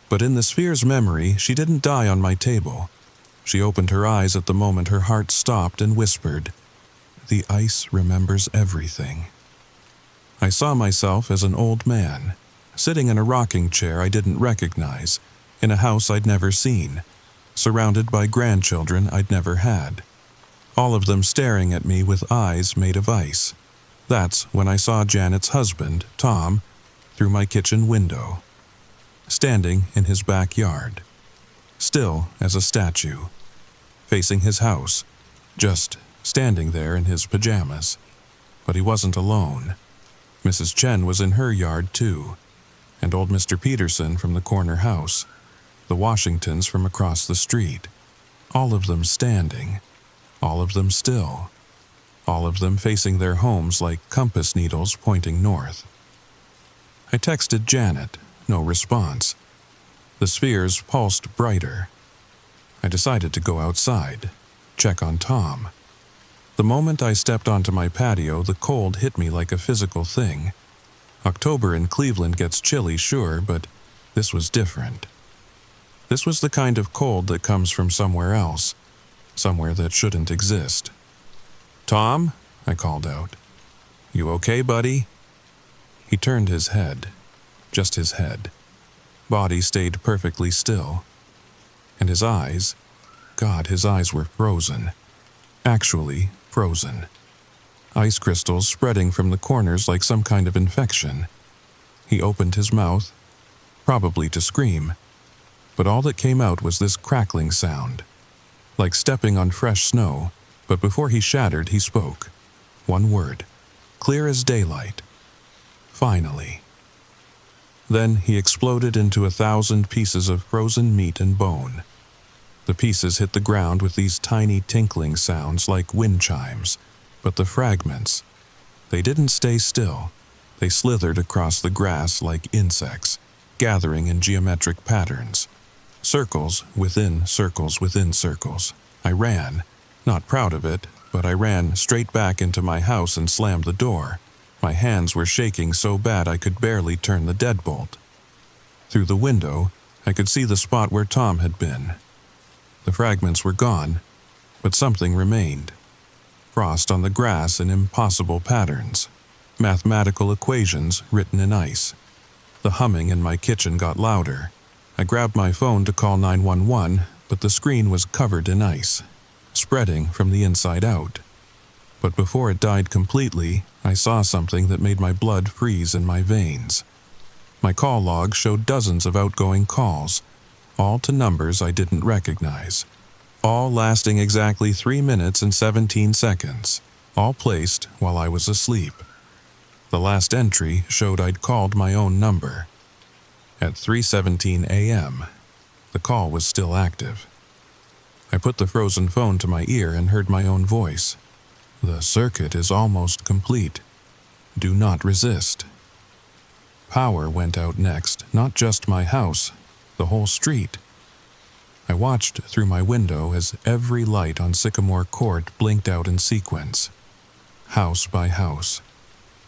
But in the sphere's memory, she didn't die on my table. She opened her eyes at the moment her heart stopped and whispered, "The ice remembers everything." I saw myself as an old man, sitting in a rocking chair I didn't recognize, in a house I'd never seen, surrounded by grandchildren I'd never had. all of them staring at me with eyes made of ice. That's when I saw Janet's husband, Tom, through my kitchen window, standing in his backyard, still as a statue, facing his house, just standing there in his pajamas. But he wasn't alone. Mrs. Chen was in her yard too, and old Mr. Peterson from the corner house, the Washingtons from across the street, all of them standing, all of them still, all of them facing their homes like compass needles pointing north. I texted Janet, no response. The spheres pulsed brighter. I decided to go outside, check on Tom. The moment I stepped onto my patio, the cold hit me like a physical thing. October in Cleveland gets chilly, sure, but this was different. This was the kind of cold that comes from somewhere else, somewhere that shouldn't exist. "Tom?" I called out. "You okay, buddy?" He turned his head, just his head. Body stayed perfectly still. And his eyes, God, his eyes were frozen. Actually frozen. Ice crystals spreading from the corners like some kind of infection. He opened his mouth, probably to scream, but all that came out was this crackling sound, like stepping on fresh snow. But before he shattered, he spoke. One word, clear as daylight. Finally. Then he exploded into 1,000 pieces of frozen meat and bone. The pieces hit the ground with these tiny tinkling sounds like wind chimes, but the fragments, they didn't stay still. They slithered across the grass like insects, gathering in geometric patterns. Circles within circles within circles. I ran, not proud of it, but I ran straight back into my house and slammed the door. My hands were shaking so bad I could barely turn the deadbolt. Through the window, I could see the spot where Tom had been. The fragments were gone, but something remained. Frost on the grass in impossible patterns. Mathematical equations written in ice. The humming in my kitchen got louder. I grabbed my phone to call 911, but the screen was covered in ice, spreading from the inside out. But before it died completely, I saw something that made my blood freeze in my veins. My call log showed dozens of outgoing calls, all to numbers I didn't recognize, all lasting exactly 3 minutes and 17 seconds, all placed while I was asleep. The last entry showed I'd called my own number. At 3:17 a.m., the call was still active. I put the frozen phone to my ear and heard my own voice. "The circuit is almost complete. Do not resist." Power went out next, not just my house, the whole street. I watched through my window as every light on Sycamore Court blinked out in sequence, house by house,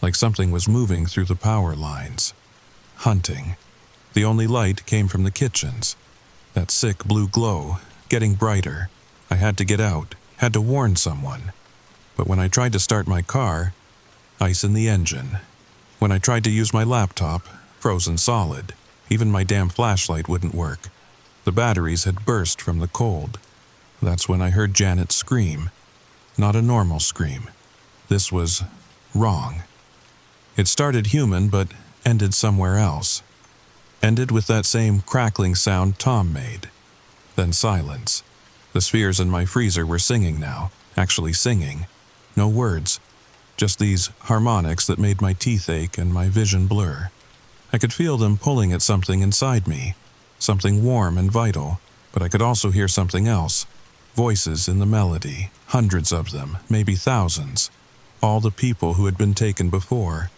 like something was moving through the power lines. Hunting. The only light came from the kitchens. That sick blue glow, getting brighter. I had to get out, had to warn someone. But when I tried to start my car, ice in the engine. When I tried to use my laptop, frozen solid. Even my damn flashlight wouldn't work. The batteries had burst from the cold. That's when I heard Janet scream. Not a normal scream. This was wrong. It started human, but ended somewhere else. Ended with that same crackling sound Tom made. Then silence. The spheres in my freezer were singing now, actually singing. No words, just these harmonics that made my teeth ache and my vision blur. I could feel them pulling at something inside me, something warm and vital, but I could also hear something else. Voices in the melody, hundreds of them, maybe thousands. All the people who had been taken before.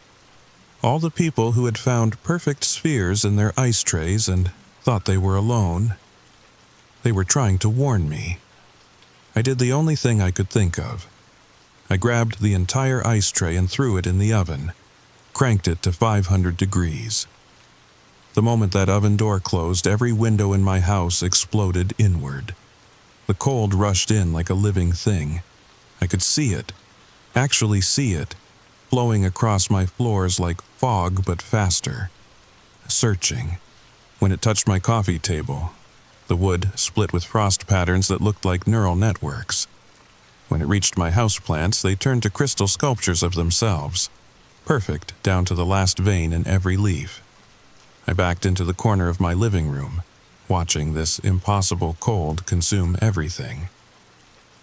All the people who had found perfect spheres in their ice trays and thought they were alone. They were trying to warn me. I did the only thing I could think of. I grabbed the entire ice tray and threw it in the oven, cranked it to 500 degrees. The moment that oven door closed, every window in my house exploded inward. The cold rushed in like a living thing. I could see it, actually see it, flowing across my floors like fog but faster. Searching. When it touched my coffee table, the wood split with frost patterns that looked like neural networks. When it reached my houseplants, they turned to crystal sculptures of themselves, perfect down to the last vein in every leaf. I backed into the corner of my living room, watching this impossible cold consume everything.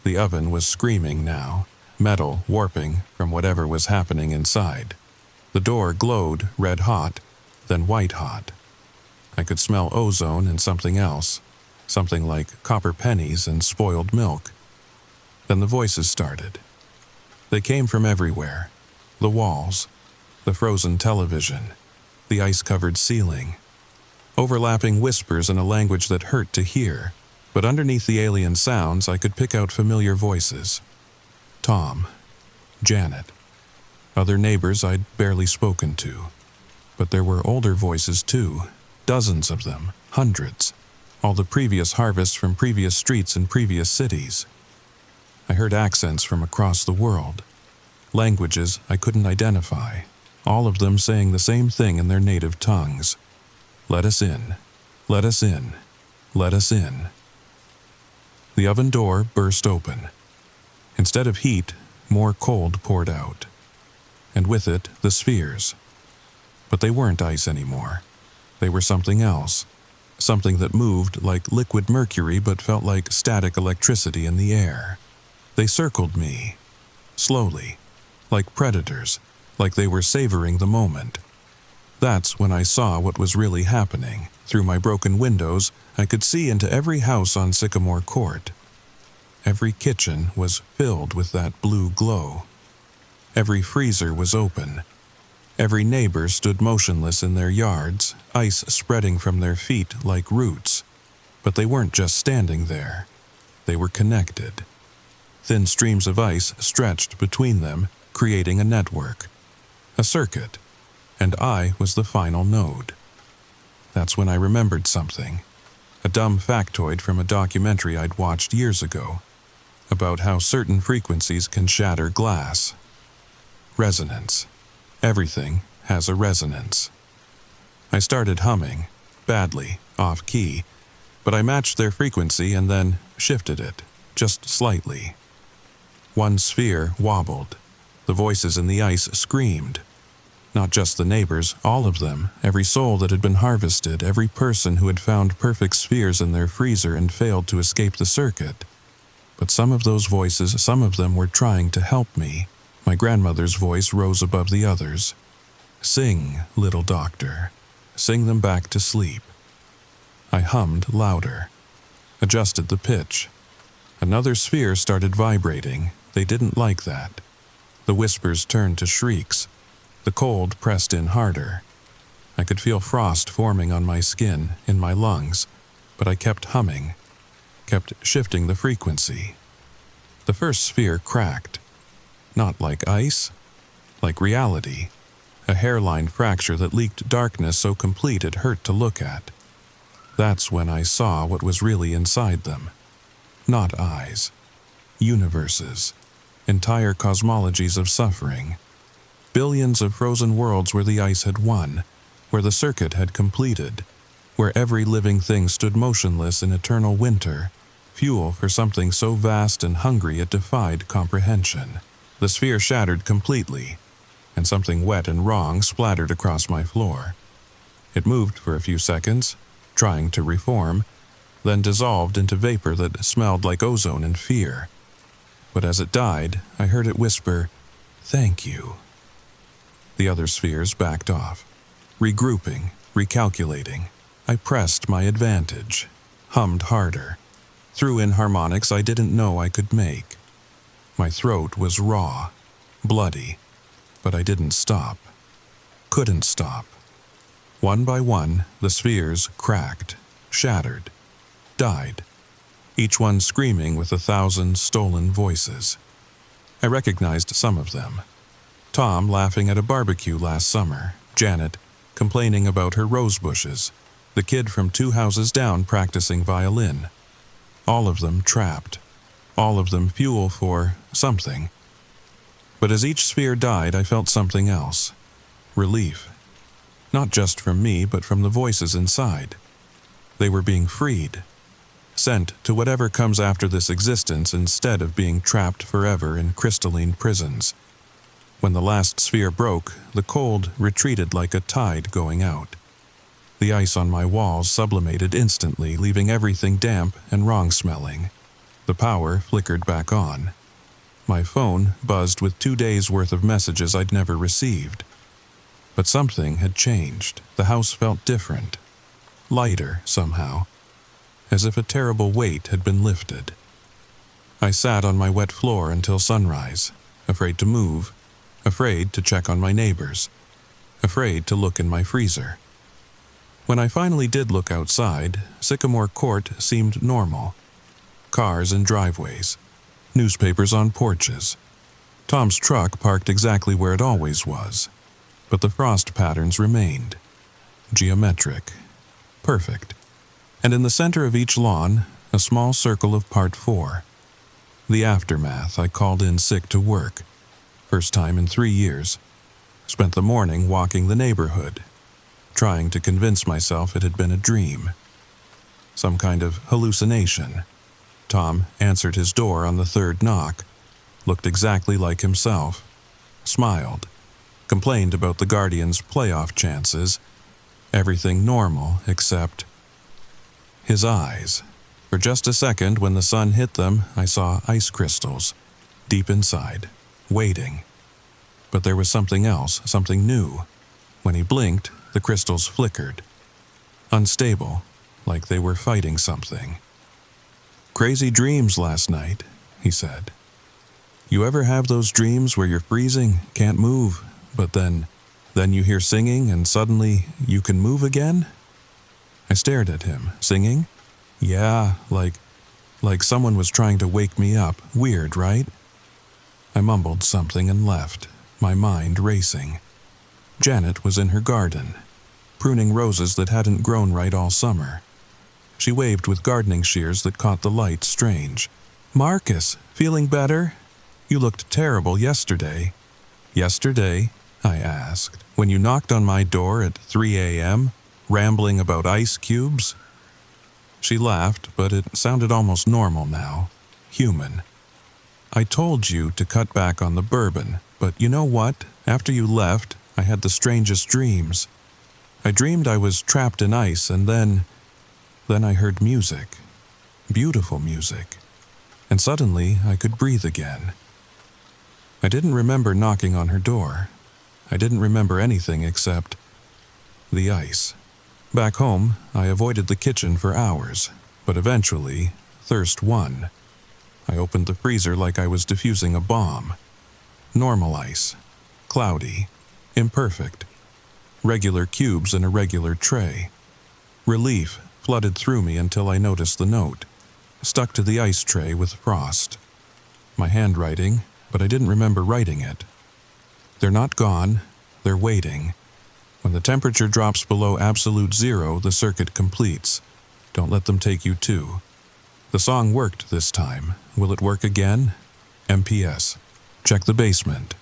The oven was screaming now, metal warping from whatever was happening inside. The door glowed red hot, then white hot. I could smell ozone and something else, something like copper pennies and spoiled milk. Then the voices started. They came from everywhere. The walls, the frozen television, the ice-covered ceiling. Overlapping whispers in a language that hurt to hear, but underneath the alien sounds I could pick out familiar voices. Tom, Janet, other neighbors I'd barely spoken to. But there were older voices too, dozens of them, hundreds, all the previous harvests from previous streets in previous cities. I heard accents from across the world, languages I couldn't identify, all of them saying the same thing in their native tongues. Let us in, let us in, let us in. The oven door burst open. Instead of heat, more cold poured out. And with it, the spheres. But they weren't ice anymore. They were something else. Something that moved like liquid mercury but felt like static electricity in the air. They circled me, slowly, like predators, like they were savoring the moment. That's when I saw what was really happening. Through my broken windows, I could see into every house on Sycamore Court. Every kitchen was filled with that blue glow. Every freezer was open. Every neighbor stood motionless in their yards, ice spreading from their feet like roots. But they weren't just standing there. They were connected. Thin streams of ice stretched between them, creating a network, a circuit, and I was the final node. That's when I remembered something, a dumb factoid from a documentary I'd watched years ago, about how certain frequencies can shatter glass. Resonance. Everything has a resonance. I started humming, badly, off-key, but I matched their frequency and then shifted it, just slightly. One sphere wobbled. The voices in the ice screamed. Not just the neighbors, all of them, every soul that had been harvested, every person who had found perfect spheres in their freezer and failed to escape the circuit. But some of those voices, some of them were trying to help me. My grandmother's voice rose above the others. Sing, little doctor. Sing them back to sleep. I hummed louder, adjusted the pitch. Another sphere started vibrating. They didn't like that. The whispers turned to shrieks. The cold pressed in harder. I could feel frost forming on my skin, in my lungs, but I kept humming, kept shifting the frequency. The first sphere cracked. Not like ice, like reality. A hairline fracture that leaked darkness so complete it hurt to look at. That's when I saw what was really inside them. Not eyes. Universes. Entire cosmologies of suffering. Billions of frozen worlds where the ice had won, where the circuit had completed, where every living thing stood motionless in eternal winter, fuel for something so vast and hungry it defied comprehension. The sphere shattered completely, and something wet and wrong splattered across my floor. It moved for a few seconds, trying to reform, then dissolved into vapor that smelled like ozone and fear. But as it died, I heard it whisper, "Thank you." The other spheres backed off, regrouping, recalculating. I pressed my advantage, hummed harder, threw in harmonics I didn't know I could make. My throat was raw, bloody, but I didn't stop. Couldn't stop. One by one, the spheres cracked, shattered, died, each one screaming with 1,000 stolen voices. I recognized some of them. Tom laughing at a barbecue last summer, Janet complaining about her rose bushes, the kid from 2 houses down practicing violin. All of them trapped, all of them fuel for something. But as each sphere died, I felt something else. Relief. Not just from me, but from the voices inside. They were being freed. sent to whatever comes after this existence instead of being trapped forever in crystalline prisons. When the last sphere broke, the cold retreated like a tide going out. The ice on my walls sublimated instantly, leaving everything damp and wrong-smelling. The power flickered back on. My phone buzzed with 2 days' worth of messages I'd never received. But something had changed. The house felt different. Lighter, somehow. As if a terrible weight had been lifted. I sat on my wet floor until sunrise, afraid to move, afraid to check on my neighbors, afraid to look in my freezer. When I finally did look outside, Sycamore Court seemed normal. Cars in driveways, newspapers on porches. Tom's truck parked exactly where it always was, but the frost patterns remained. Geometric. Perfect. And in the center of each lawn, a small circle of Part 4. The aftermath. I called in sick to work. First time in 3 years. Spent the morning walking the neighborhood, trying to convince myself it had been a dream. Some kind of hallucination. Tom answered his door on the third knock, looked exactly like himself, smiled, complained about the Guardians' playoff chances, everything normal except his eyes. For just a second, when the sun hit them, I saw ice crystals, deep inside, waiting. But there was something else, something new. When he blinked, the crystals flickered. Unstable, like they were fighting something. "Crazy dreams last night," he said. "You ever have those dreams where you're freezing, can't move, but then you hear singing and suddenly you can move again?" I stared at him. "Singing? Yeah, like someone was trying to wake me up. Weird, right?" I mumbled something and left, my mind racing. Janet was in her garden, pruning roses that hadn't grown right all summer. She waved with gardening shears that caught the light strange. "Marcus, feeling better? You looked terrible yesterday." "Yesterday?" I asked. "When you knocked on my door at 3 a.m., rambling about ice cubes?" She laughed, but it sounded almost normal now. Human. "I told you to cut back on the bourbon, but you know what? After you left, I had the strangest dreams. I dreamed I was trapped in ice, and then I heard music. Beautiful music. And suddenly I could breathe again." I didn't remember knocking on her door. I didn't remember anything except the ice. Back home, I avoided the kitchen for hours, but eventually, thirst won. I opened the freezer like I was defusing a bomb. Normal ice. Cloudy. Imperfect. Regular cubes in a regular tray. Relief flooded through me until I noticed the note, stuck to the ice tray with frost. My handwriting, but I didn't remember writing it. "They're not gone, they're waiting. When the temperature drops below absolute zero, the circuit completes. Don't let them take you too." The song worked this time. Will it work again? MPS. Check the basement.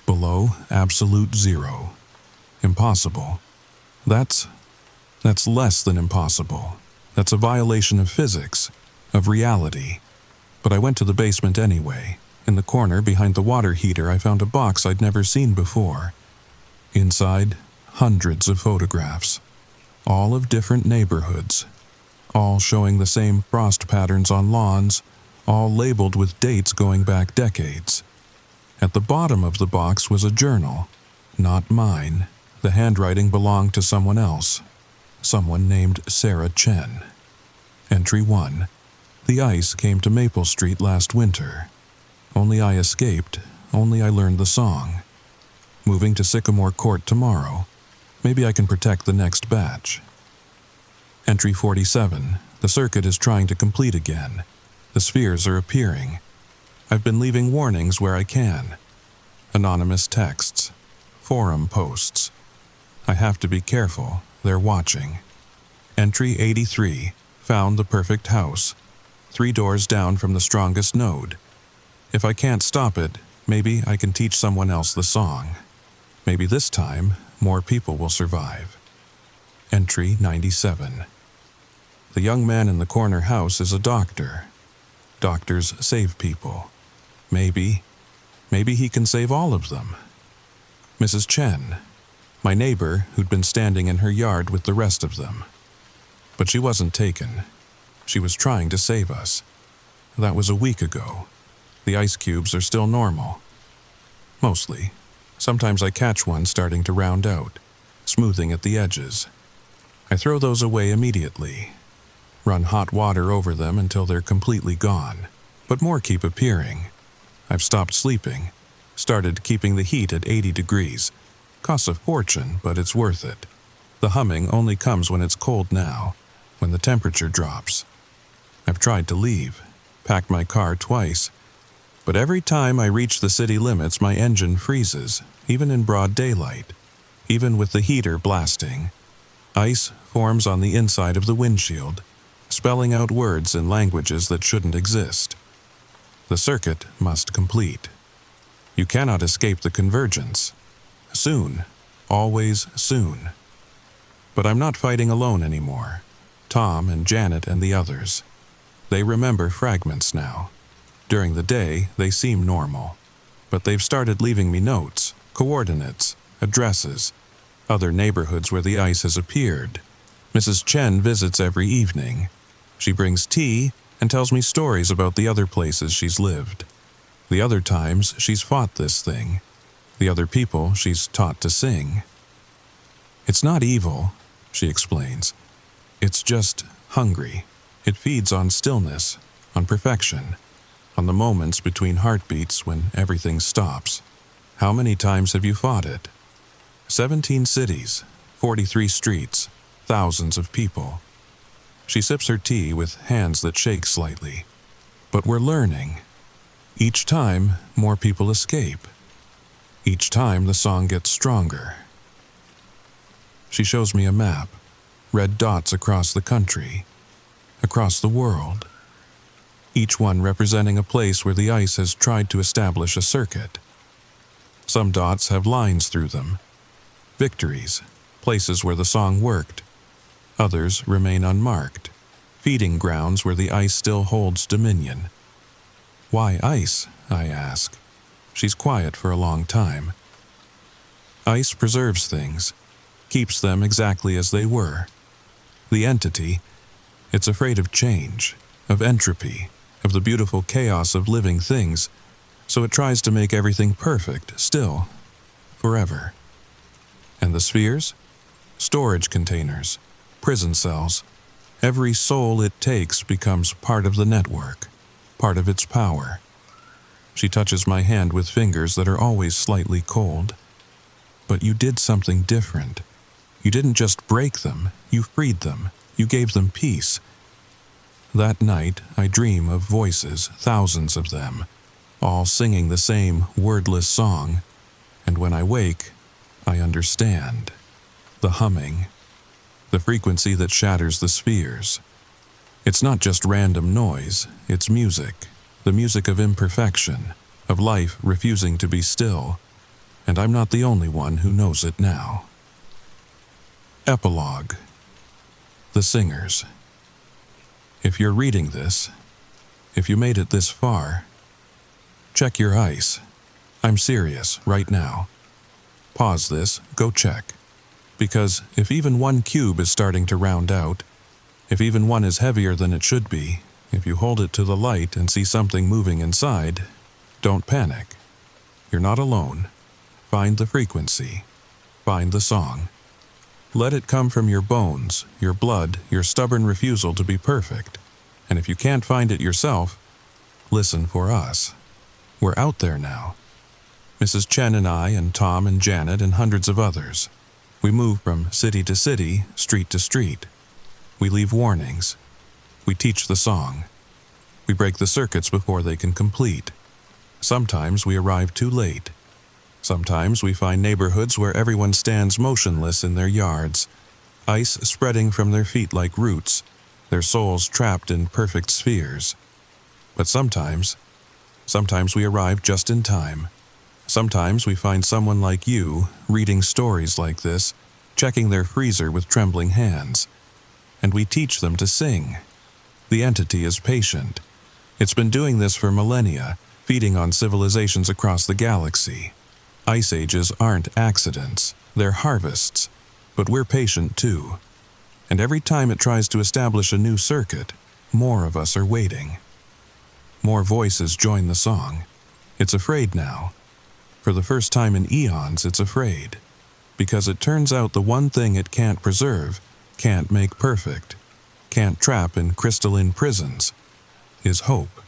Below absolute zero. Impossible. That's less than impossible. That's a violation of physics, of reality. But I went to the basement anyway. In the corner behind the water heater, I found a box I'd never seen before. Inside, hundreds of photographs, all of different neighborhoods, all showing the same frost patterns on lawns, all labeled with dates going back decades. At the bottom of the box was a journal, not mine. The handwriting belonged to someone else, someone named Sarah Chen. Entry 1. The ice came to Maple Street last winter. Only I escaped, only I learned the song. Moving to Sycamore Court tomorrow. Maybe I can protect the next batch. Entry 47. The circuit is trying to complete again. The spheres are appearing. I've been leaving warnings where I can. Anonymous texts. Forum posts. I have to be careful. They're watching. Entry 83. Found the perfect house. 3 doors down from the strongest node. If I can't stop it, maybe I can teach someone else the song. Maybe this time, more people will survive. Entry 97. The young man in the corner house is a doctor. Doctors save people. Maybe he can save all of them. Mrs. Chen, my neighbor who'd been standing in her yard with the rest of them. But she wasn't taken. She was trying to save us. That was a week ago. The ice cubes are still normal. Mostly. Sometimes I catch one starting to round out, smoothing at the edges. I throw those away immediately. Run hot water over them until they're completely gone, but more keep appearing. I've stopped sleeping, started keeping the heat at 80 degrees. Costs a fortune, but it's worth it. The humming only comes when it's cold now, when the temperature drops. I've tried to leave, packed my car twice, but every time I reach the city limits my engine freezes, even in broad daylight, even with the heater blasting. Ice forms on the inside of the windshield, spelling out words in languages that shouldn't exist. The circuit must complete. You cannot escape the convergence. Soon, always soon. But I'm not fighting alone anymore. Tom and Janet and the others. They remember fragments now. During the day, they seem normal. But they've started leaving me notes, coordinates, addresses, other neighborhoods where the ice has appeared. Mrs. Chen visits every evening. She brings tea and tells me stories about the other places she's lived. The other times she's fought this thing. The other people she's taught to sing. It's not evil, she explains. It's just hungry. It feeds on stillness, on perfection, on the moments between heartbeats when everything stops. How many times have you fought it? 17 cities, 43 streets, thousands of people. She sips her tea with hands that shake slightly. But we're learning. Each time, more people escape. Each time, the song gets stronger. She shows me a map, red dots across the country, across the world, each one representing a place where the ice has tried to establish a circuit. Some dots have lines through them, victories, places where the song worked. Others remain unmarked, feeding grounds where the ice still holds dominion. Why ice? I ask. She's quiet for a long time. Ice preserves things, keeps them exactly as they were. The entity, it's afraid of change, of entropy, of the beautiful chaos of living things, so it tries to make everything perfect, still, forever. And the spheres? Storage containers, prison cells. Every soul it takes becomes part of the network, part of its power. She touches my hand with fingers that are always slightly cold. But you did something different. You didn't just break them, you freed them, you gave them peace. That night, I dream of voices, thousands of them, all singing the same wordless song, and when I wake, I understand. The humming, the frequency that shatters the spheres. It's not just random noise, it's music, the music of imperfection, of life refusing to be still, and I'm not the only one who knows it now. Epilogue. The Singers. If you're reading this, if you made it this far, check your ice. I'm serious, right now. Pause this, go check. Because if even one cube is starting to round out, if even one is heavier than it should be, if you hold it to the light and see something moving inside, don't panic. You're not alone. Find the frequency. Find the song. Let it come from your bones, your blood, your stubborn refusal to be perfect. And if you can't find it yourself, listen for us. We're out there now. Mrs. Chen and I and Tom and Janet and hundreds of others. We move from city to city, street to street. We leave warnings. We teach the song. We break the circuits before they can complete. Sometimes we arrive too late. Sometimes we find neighborhoods where everyone stands motionless in their yards, ice spreading from their feet like roots, their souls trapped in perfect spheres. But sometimes we arrive just in time. Sometimes we find someone like you, reading stories like this, checking their freezer with trembling hands. and we teach them to sing. The entity is patient. It's been doing this for millennia, feeding on civilizations across the galaxy. Ice ages aren't accidents, they're harvests. But we're patient too. And every time it tries to establish a new circuit, more of us are waiting. More voices join the song. It's afraid now. For the first time in eons, it's afraid. Because it turns out the one thing it can't preserve, can't make perfect, can't trap in crystalline prisons, is hope.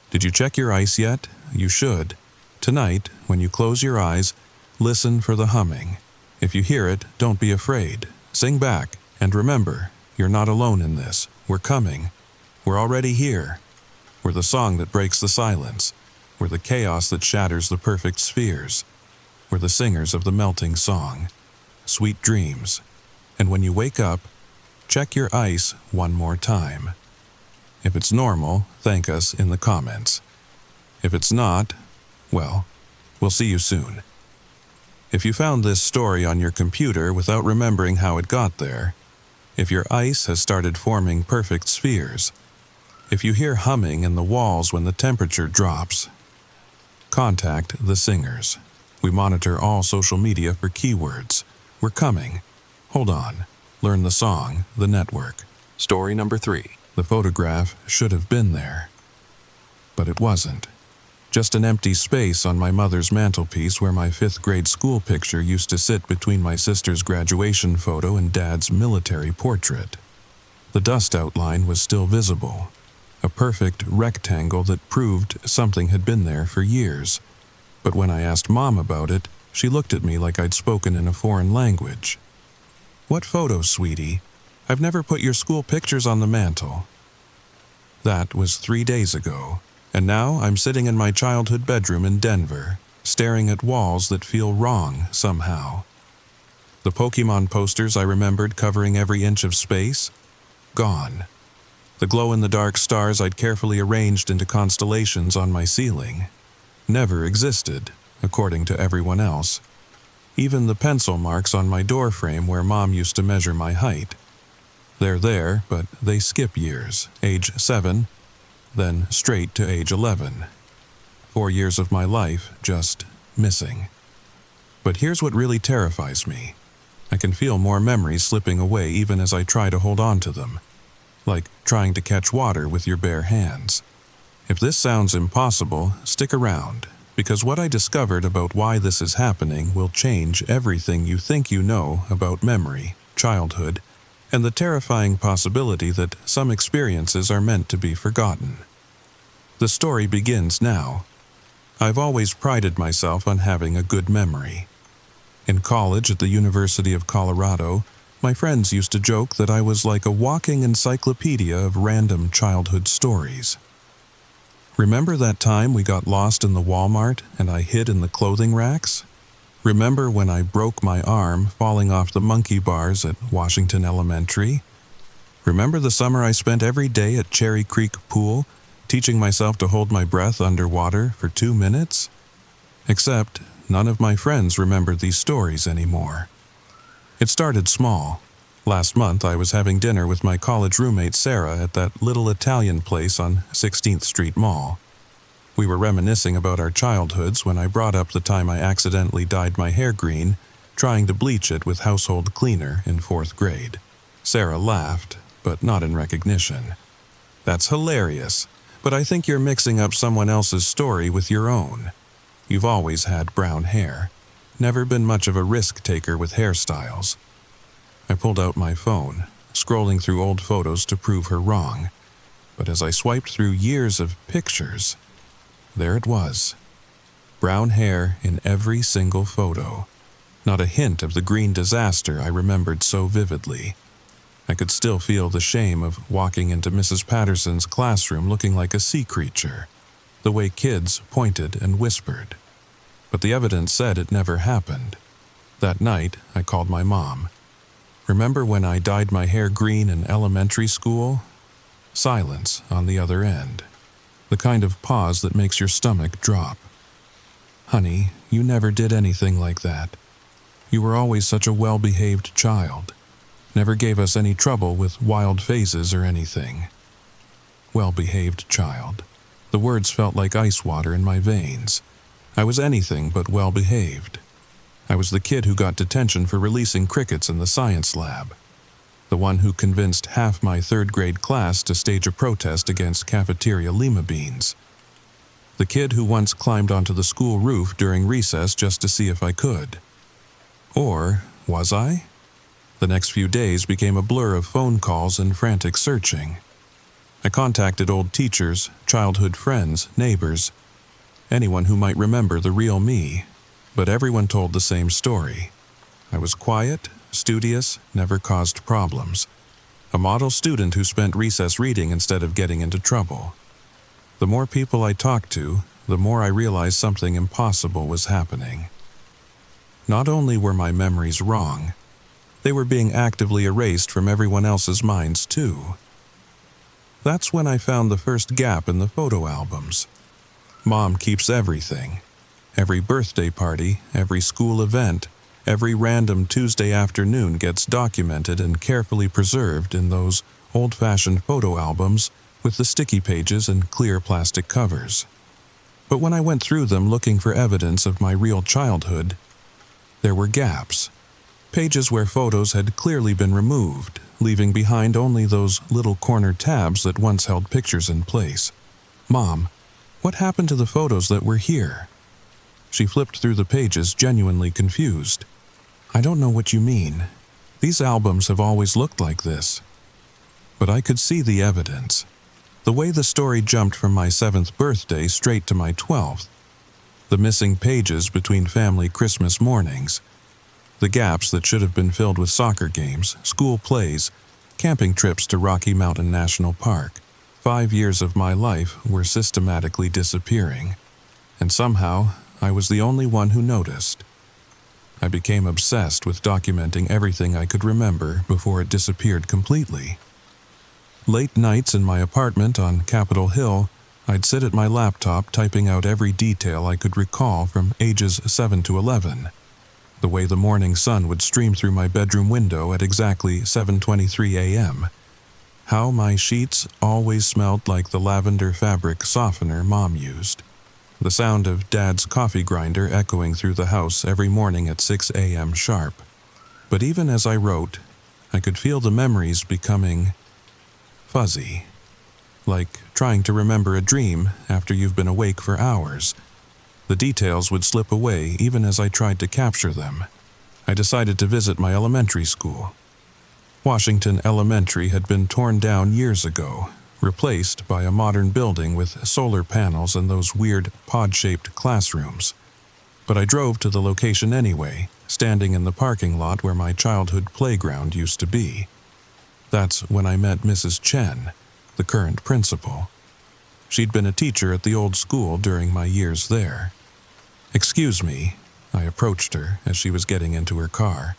Did you check your ice yet? You should. Tonight, when you close your eyes, listen for the humming. If you hear it, don't be afraid. Sing back, and remember, you're not alone in this. We're coming. We're already here. We're the song that breaks the silence. We're the chaos that shatters the perfect spheres. We're the singers of the melting song. Sweet dreams. And when you wake up, check your ice one more time. If it's normal, thank us in the comments. If it's not, well, we'll see you soon. If you found this story on your computer without remembering how it got there, if your ice has started forming perfect spheres, if you hear humming in the walls when the temperature drops, contact the singers. We monitor all social media for keywords. We're coming. Hold on. Learn the song, the network. Story number 3. The photograph should have been there. But it wasn't. Just an empty space on my mother's mantelpiece where my 5th grade school picture used to sit between my sister's graduation photo and Dad's military portrait. The dust outline was still visible, a perfect rectangle that proved something had been there for years. But when I asked Mom about it, she looked at me like I'd spoken in a foreign language. "What photo, sweetie? I've never put your school pictures on the mantel." That was 3 days ago, and now I'm sitting in my childhood bedroom in Denver, staring at walls that feel wrong somehow. The Pokemon posters I remembered covering every inch of space? Gone. The glow-in-the-dark stars I'd carefully arranged into constellations on my ceiling never existed, according to everyone else. Even the pencil marks on my door frame where Mom used to measure my height. They're there, but they skip years, age 7, then straight to age 11. 4 years of my life just missing. But here's what really terrifies me. I can feel more memories slipping away even as I try to hold on to them, like trying to catch water with your bare hands. If this sounds impossible, stick around, because what I discovered about why this is happening will change everything you think you know about memory, childhood, and the terrifying possibility that some experiences are meant to be forgotten. The story begins now. I've always prided myself on having a good memory. In college at the University of Colorado, my friends used to joke that I was like a walking encyclopedia of random childhood stories. Remember that time we got lost in the Walmart and I hid in the clothing racks? Remember when I broke my arm falling off the monkey bars at Washington Elementary? Remember the summer I spent every day at Cherry Creek Pool, teaching myself to hold my breath underwater for 2 minutes? Except none of my friends remembered these stories anymore. It started small. Last month I was having dinner with my college roommate Sarah at that little Italian place on 16th Street Mall. We were reminiscing about our childhoods when I brought up the time I accidentally dyed my hair green, trying to bleach it with household cleaner in 4th grade. Sarah laughed, but not in recognition. "That's hilarious, but I think you're mixing up someone else's story with your own. You've always had brown hair. Never been much of a risk taker with hairstyles." I pulled out my phone, scrolling through old photos to prove her wrong. But as I swiped through years of pictures, there it was. Brown hair in every single photo. Not a hint of the green disaster I remembered so vividly. I could still feel the shame of walking into Mrs. Patterson's classroom looking like a sea creature, the way kids pointed and whispered. But the evidence said it never happened. That night, I called my mom. "Remember when I dyed my hair green in elementary school?" Silence on the other end. The kind of pause that makes your stomach drop. "Honey, you never did anything like that. You were always such a well-behaved child. Never gave us any trouble with wild faces or anything. Well-behaved child. The words felt like ice water in my veins. I was anything but well-behaved. I was the kid who got detention for releasing crickets in the science lab. The one who convinced half my third-grade class to stage a protest against cafeteria lima beans. The kid who once climbed onto the school roof during recess just to see if I could. Or was I? The next few days became a blur of phone calls and frantic searching. I contacted old teachers, childhood friends, neighbors, anyone who might remember the real me, but everyone told the same story. I was quiet, studious, never caused problems. A model student who spent recess reading instead of getting into trouble. The more people I talked to, the more I realized something impossible was happening. Not only were my memories wrong, they were being actively erased from everyone else's minds too. That's when I found the first gap in the photo albums. Mom keeps everything. Every birthday party, every school event, every random Tuesday afternoon gets documented and carefully preserved in those old-fashioned photo albums with the sticky pages and clear plastic covers. But when I went through them looking for evidence of my real childhood, there were gaps. Pages where photos had clearly been removed, leaving behind only those little corner tabs that once held pictures in place. Mom, what happened to the photos that were here? She flipped through the pages, genuinely confused. I don't know what you mean. These albums have always looked like this. But I could see the evidence. The way the story jumped from my 7th birthday straight to my 12th. The missing pages between family Christmas mornings. The gaps that should have been filled with soccer games, school plays, camping trips to Rocky Mountain National Park. 5 years of my life were systematically disappearing. And somehow, I was the only one who noticed. I became obsessed with documenting everything I could remember before it disappeared completely. Late nights in my apartment on Capitol Hill, I'd sit at my laptop typing out every detail I could recall from ages 7 to 11. The way the morning sun would stream through my bedroom window at exactly 7:23 a.m. How my sheets always smelled like the lavender fabric softener Mom used. The sound of Dad's coffee grinder echoing through the house every morning at 6 a.m. sharp. But even as I wrote, I could feel the memories becoming fuzzy. Like trying to remember a dream after you've been awake for hours. The details would slip away even as I tried to capture them. I decided to visit my elementary school. Washington Elementary had been torn down years ago, replaced by a modern building with solar panels and those weird pod-shaped classrooms. But I drove to the location anyway, standing in the parking lot where my childhood playground used to be. That's when I met Mrs. Chen, the current principal. She'd been a teacher at the old school during my years there. "Excuse me," I approached her as she was getting into her car.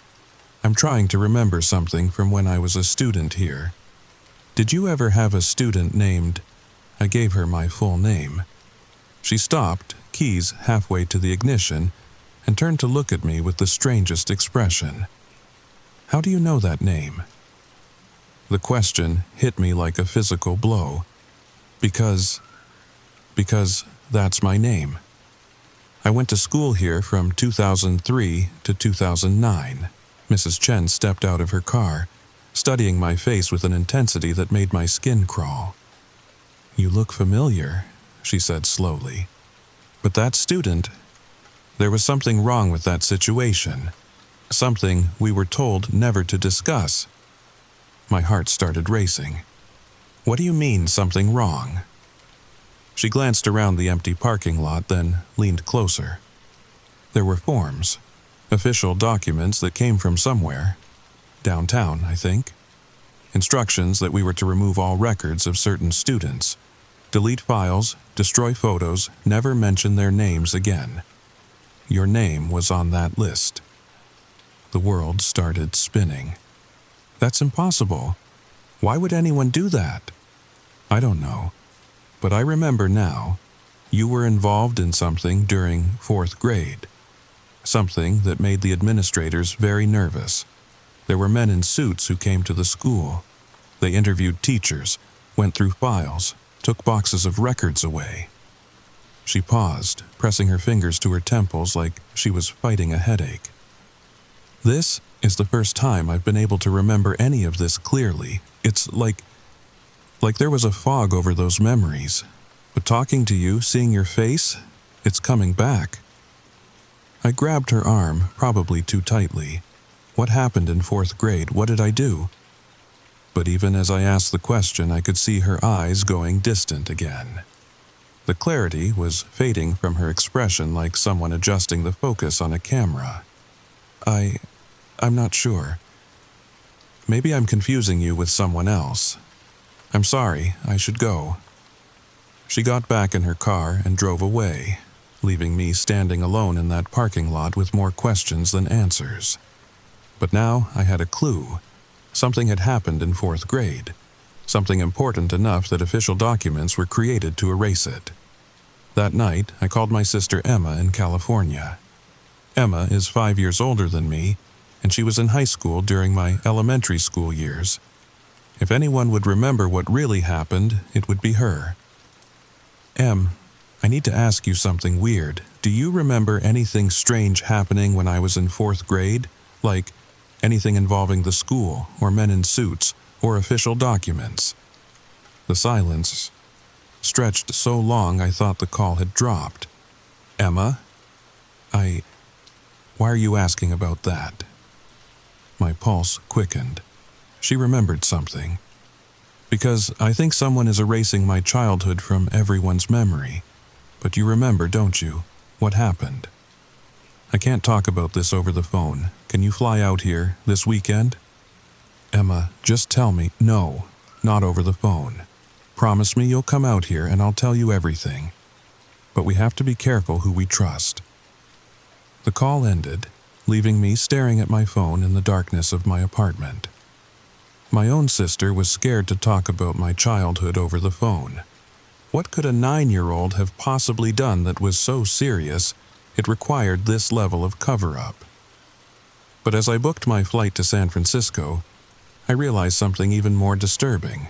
"I'm trying to remember something from when I was a student here. Did you ever have a student named—" I gave her my full name. She stopped, keys halfway to the ignition, and turned to look at me with the strangest expression. "How do you know that name?" The question hit me like a physical blow. Because that's my name. I went to school here from 2003 to 2009. Mrs. Chen stepped out of her car, studying my face with an intensity that made my skin crawl. "You look familiar," she said slowly. "But that student, there was something wrong with that situation. Something we were told never to discuss." My heart started racing. "What do you mean, something wrong?" She glanced around the empty parking lot, then leaned closer. There were forms, official documents that came from somewhere. Downtown, I think. Instructions that we were to remove all records of certain students, delete files, destroy photos, never mention their names again. Your name was on that list. The world started spinning. That's impossible. Why would anyone do that? I don't know. But I remember now, you were involved in something during 4th grade. Something that made the administrators very nervous. There were men in suits who came to the school. They interviewed teachers, went through files, took boxes of records away. She paused, pressing her fingers to her temples like she was fighting a headache. This is the first time I've been able to remember any of this clearly. It's like there was a fog over those memories. But talking to you, seeing your face, it's coming back. I grabbed her arm, probably too tightly. What happened in 4th grade? What did I do? But even as I asked the question, I could see her eyes going distant again. The clarity was fading from her expression like someone adjusting the focus on a camera. I'm not sure. Maybe I'm confusing you with someone else. I'm sorry, I should go. She got back in her car and drove away, leaving me standing alone in that parking lot with more questions than answers. But now I had a clue. Something had happened in 4th grade. Something important enough that official documents were created to erase it. That night, I called my sister Emma in California. Emma is 5 years older than me, and she was in high school during my elementary school years. If anyone would remember what really happened, it would be her. Em, I need to ask you something weird. Do you remember anything strange happening when I was in 4th grade? Like anything involving the school, or men in suits, or official documents? The silence stretched so long I thought the call had dropped. Emma? Why are you asking about that? My pulse quickened. She remembered something. Because I think someone is erasing my childhood from everyone's memory. But you remember, don't you? What happened? I can't talk about this over the phone. Can you fly out here this weekend? Emma, just tell me. No, not over the phone. Promise me you'll come out here and I'll tell you everything. But we have to be careful who we trust. The call ended, leaving me staring at my phone in the darkness of my apartment. My own sister was scared to talk about my childhood over the phone. What could a 9-year-old have possibly done that was so serious it required this level of cover-up? But as I booked my flight to San Francisco, I realized something even more disturbing.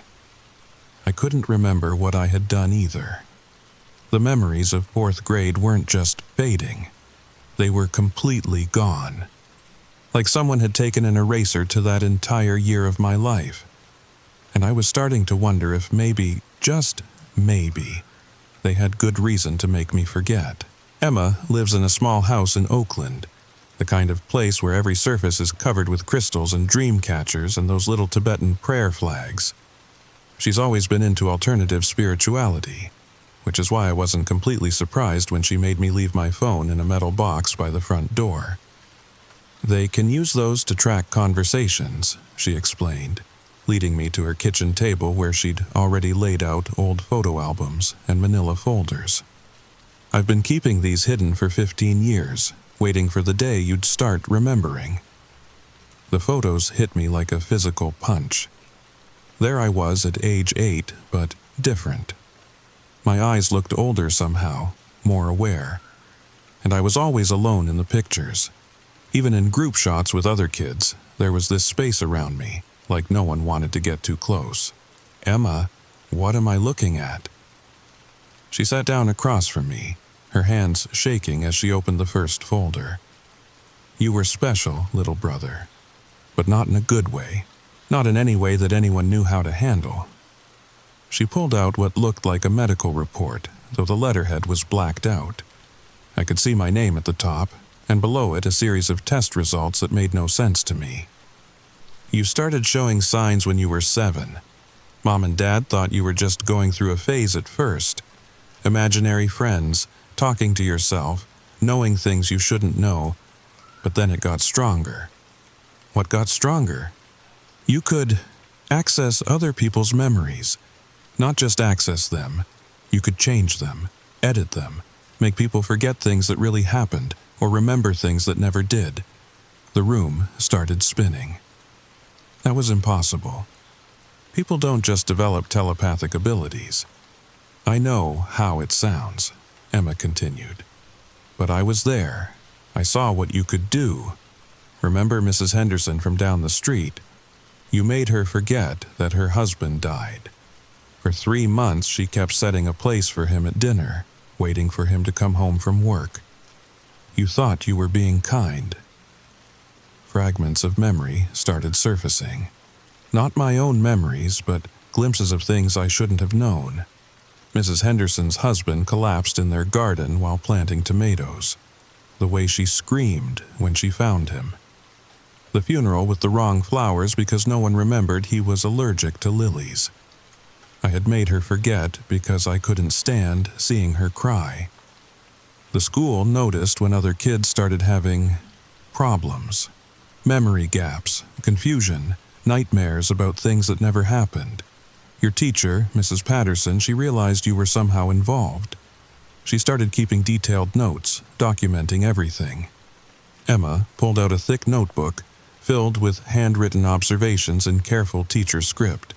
I couldn't remember what I had done either. The memories of 4th grade weren't just fading. They were completely gone. Like someone had taken an eraser to that entire year of my life. And I was starting to wonder if maybe, just maybe, they had good reason to make me forget. Emma lives in a small house in Oakland, the kind of place where every surface is covered with crystals and dream catchers and those little Tibetan prayer flags. She's always been into alternative spirituality, which is why I wasn't completely surprised when she made me leave my phone in a metal box by the front door. They can use those to track conversations, she explained, leading me to her kitchen table where she'd already laid out old photo albums and manila folders. I've been keeping these hidden for 15 years, waiting for the day you'd start remembering. The photos hit me like a physical punch. There I was at age 8, but different. My eyes looked older somehow, more aware. And I was always alone in the pictures. Even in group shots with other kids, there was this space around me, like no one wanted to get too close. Emma, what am I looking at? She sat down across from me, her hands shaking as she opened the first folder. You were special, little brother, but not in a good way, not in any way that anyone knew how to handle. She pulled out what looked like a medical report, though the letterhead was blacked out. I could see my name at the top, and below it a series of test results that made no sense to me. You started showing signs when you were 7. Mom and Dad thought you were just going through a phase at first. Imaginary friends, talking to yourself, knowing things you shouldn't know, but then it got stronger. What got stronger? You could access other people's memories. Not just access them. You could change them, edit them, make people forget things that really happened, or remember things that never did. The room started spinning. That was impossible. People don't just develop telepathic abilities. I know how it sounds, Emma continued. But I was there. I saw what you could do. Remember Mrs. Henderson from down the street? You made her forget that her husband died. For 3 months, she kept setting a place for him at dinner, waiting for him to come home from work. You thought you were being kind. Fragments of memory started surfacing. Not my own memories, but glimpses of things I shouldn't have known. Mrs. Henderson's husband collapsed in their garden while planting tomatoes. The way she screamed when she found him. The funeral with the wrong flowers because no one remembered he was allergic to lilies. I had made her forget because I couldn't stand seeing her cry. The school noticed when other kids started having problems. Memory gaps, confusion, nightmares about things that never happened. Your teacher, Mrs. Patterson, she realized you were somehow involved. She started keeping detailed notes, documenting everything. Emma pulled out a thick notebook filled with handwritten observations in careful teacher script.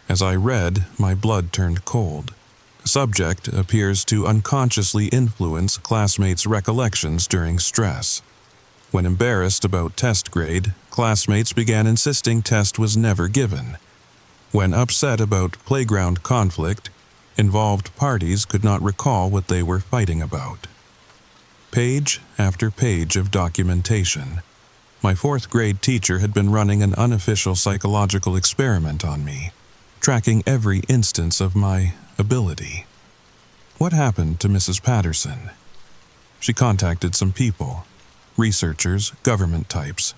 As I read, my blood turned cold. Subject appears to unconsciously influence classmates' recollections during stress. When embarrassed about test grade, classmates began insisting test was never given. When upset about playground conflict, involved parties could not recall what they were fighting about. Page after page of documentation. My 4th grade teacher had been running an unofficial psychological experiment on me, tracking every instance of my ability. What happened to Mrs. Patterson? She contacted some people, researchers, government types.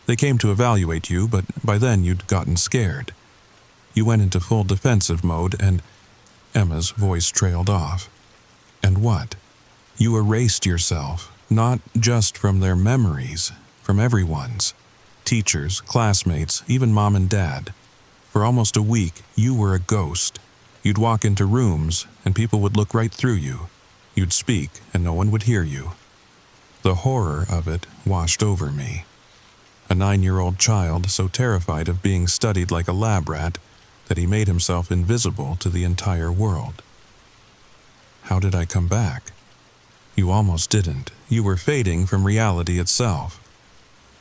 They came to evaluate you, but by then you'd gotten scared. You went into full defensive mode and Emma's voice trailed off. And what? You erased yourself, not just from their memories, from everyone's. Teachers, classmates, even mom and dad. For almost a week, you were a ghost. You'd walk into rooms, and people would look right through you. You'd speak, and no one would hear you. The horror of it washed over me. A 9-year-old child so terrified of being studied like a lab rat that he made himself invisible to the entire world. How did I come back? You almost didn't. You were fading from reality itself.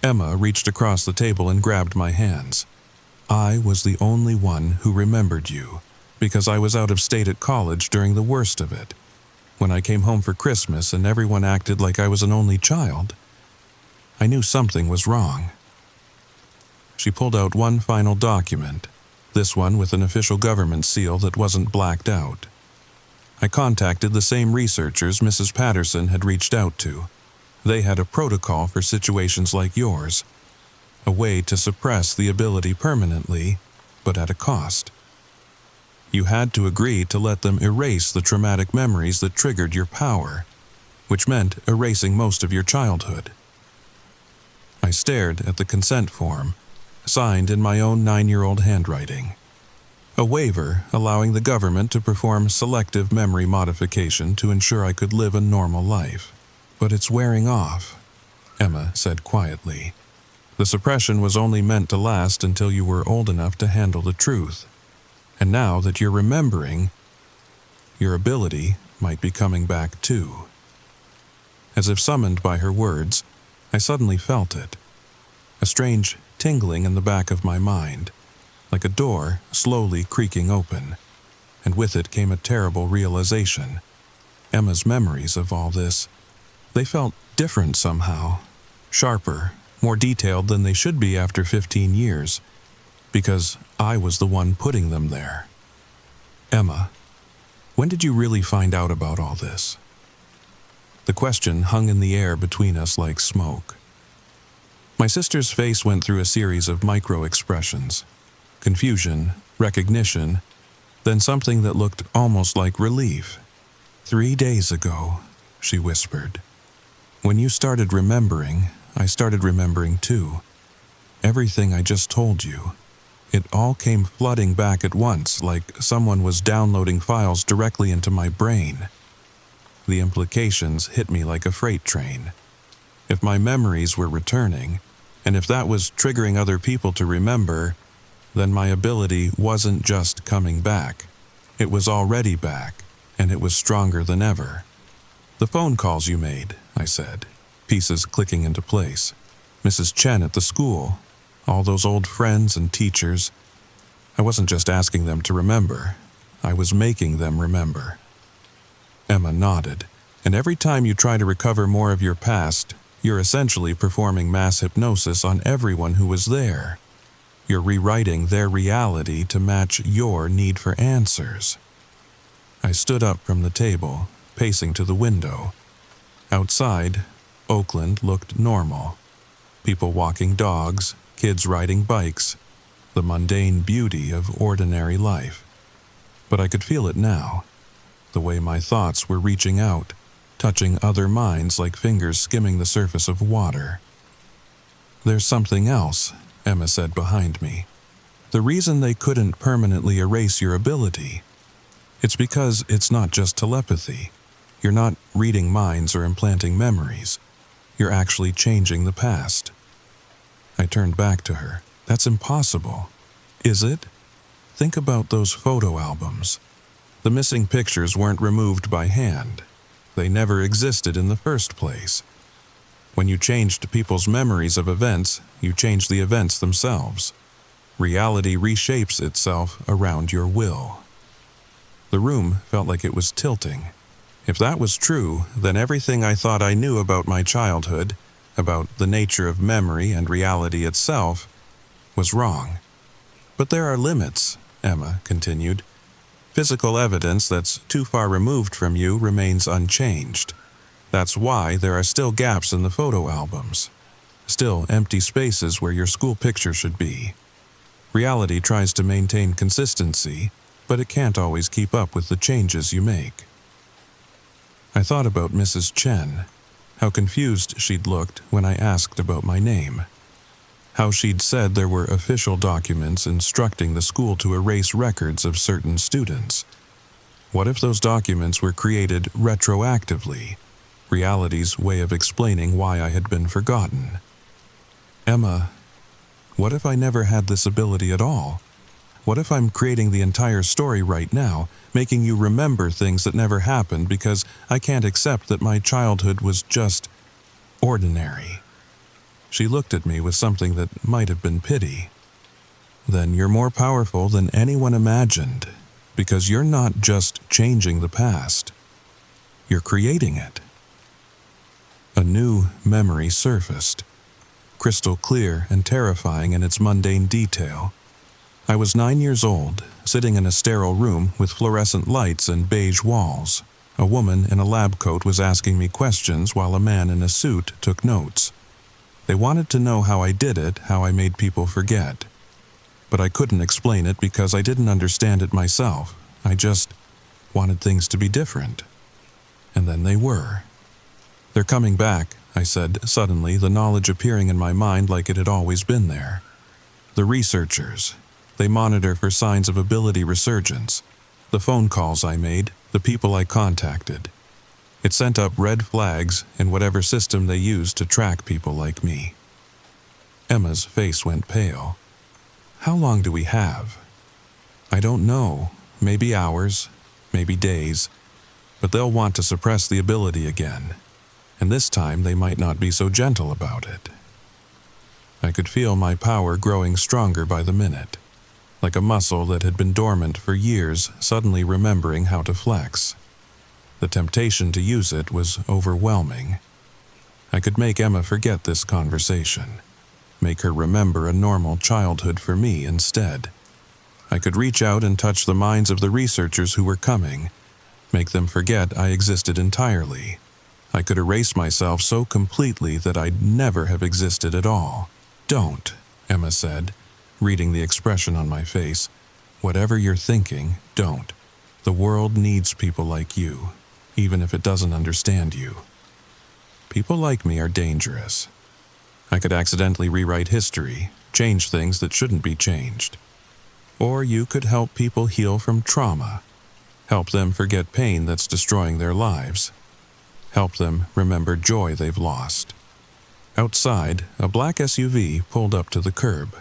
Emma reached across the table and grabbed my hands. I was the only one who remembered you, because I was out of state at college during the worst of it. When I came home for Christmas and everyone acted like I was an only child, I knew something was wrong. She pulled out one final document, this one with an official government seal that wasn't blacked out. I contacted the same researchers Mrs. Patterson had reached out to. They had a protocol for situations like yours, a way to suppress the ability permanently, but at a cost. You had to agree to let them erase the traumatic memories that triggered your power, which meant erasing most of your childhood. I stared at the consent form, signed in my own 9-year-old handwriting. A waiver allowing the government to perform selective memory modification to ensure I could live a normal life. But it's wearing off, Emma said quietly. The suppression was only meant to last until you were old enough to handle the truth. And now that you're remembering, your ability might be coming back too. As if summoned by her words, I suddenly felt it. A strange tingling in the back of my mind, like a door slowly creaking open. And with it came a terrible realization. Emma's memories of all this, they felt different somehow, sharper, more detailed than they should be after 15 years, because I was the one putting them there. Emma, when did you really find out about all this? The question hung in the air between us like smoke. My sister's face went through a series of micro-expressions. Confusion, recognition, then something that looked almost like relief. 3 days ago, she whispered. When you started remembering, I started remembering too. Everything I just told you. It all came flooding back at once, like someone was downloading files directly into my brain. The implications hit me like a freight train. If my memories were returning, and if that was triggering other people to remember, then my ability wasn't just coming back. It was already back, and it was stronger than ever. The phone calls you made, I said, pieces clicking into place. Mrs. Chen at the school, all those old friends and teachers. I wasn't just asking them to remember, I was making them remember. Emma nodded. And every time you try to recover more of your past, you're essentially performing mass hypnosis on everyone who was there. You're rewriting their reality to match your need for answers. I stood up from the table, pacing to the window. Outside, Oakland looked normal. People walking dogs, kids riding bikes, the mundane beauty of ordinary life. But I could feel it now, the way my thoughts were reaching out, touching other minds like fingers skimming the surface of water. "There's something else," Emma said behind me. "The reason they couldn't permanently erase your ability, it's because it's not just telepathy. You're not reading minds or implanting memories. You're actually changing the past." I turned back to her. "That's impossible." "Is it? Think about those photo albums. The missing pictures weren't removed by hand. They never existed in the first place. When you changed people's memories of events, you changed the events themselves. Reality reshapes itself around your will." The room felt like it was tilting. If that was true, then everything I thought I knew about my childhood, about the nature of memory and reality itself, was wrong. "But there are limits," Emma continued. "Physical evidence that's too far removed from you remains unchanged. That's why there are still gaps in the photo albums, still empty spaces where your school picture should be. Reality tries to maintain consistency, but it can't always keep up with the changes you make." I thought about Mrs. Chen, how confused she'd looked when I asked about my name, how she'd said there were official documents instructing the school to erase records of certain students. What if those documents were created retroactively, reality's way of explaining why I had been forgotten? "Emma, what if I never had this ability at all? What if I'm creating the entire story right now, making you remember things that never happened because I can't accept that my childhood was just ordinary?" She looked at me with something that might have been pity. "Then you're more powerful than anyone imagined, because you're not just changing the past. You're creating it." A new memory surfaced, crystal clear and terrifying in its mundane detail. I was 9 years old, sitting in a sterile room with fluorescent lights and beige walls. A woman in a lab coat was asking me questions while a man in a suit took notes. They wanted to know how I did it, how I made people forget. But I couldn't explain it because I didn't understand it myself. I just wanted things to be different. And then they were. "They're coming back," I said, suddenly, the knowledge appearing in my mind like it had always been there. "The researchers. They monitor for signs of ability resurgence. The phone calls I made, the people I contacted. It sent up red flags in whatever system they used to track people like me." Emma's face went pale. "How long do we have?" "I don't know. Maybe hours, maybe days. But they'll want to suppress the ability again. And this time they might not be so gentle about it." I could feel my power growing stronger by the minute, like a muscle that had been dormant for years suddenly remembering how to flex. The temptation to use it was overwhelming. I could make Emma forget this conversation, make her remember a normal childhood for me instead. I could reach out and touch the minds of the researchers who were coming, make them forget I existed entirely. I could erase myself so completely that I'd never have existed at all. "Don't," Emma said, reading the expression on my face. "Whatever you're thinking, don't. The world needs people like you, even if it doesn't understand you. People like me are dangerous. I could accidentally rewrite history, change things that shouldn't be changed. Or you could help people heal from trauma, help them forget pain that's destroying their lives, help them remember joy they've lost." Outside, a black SUV pulled up to the curb.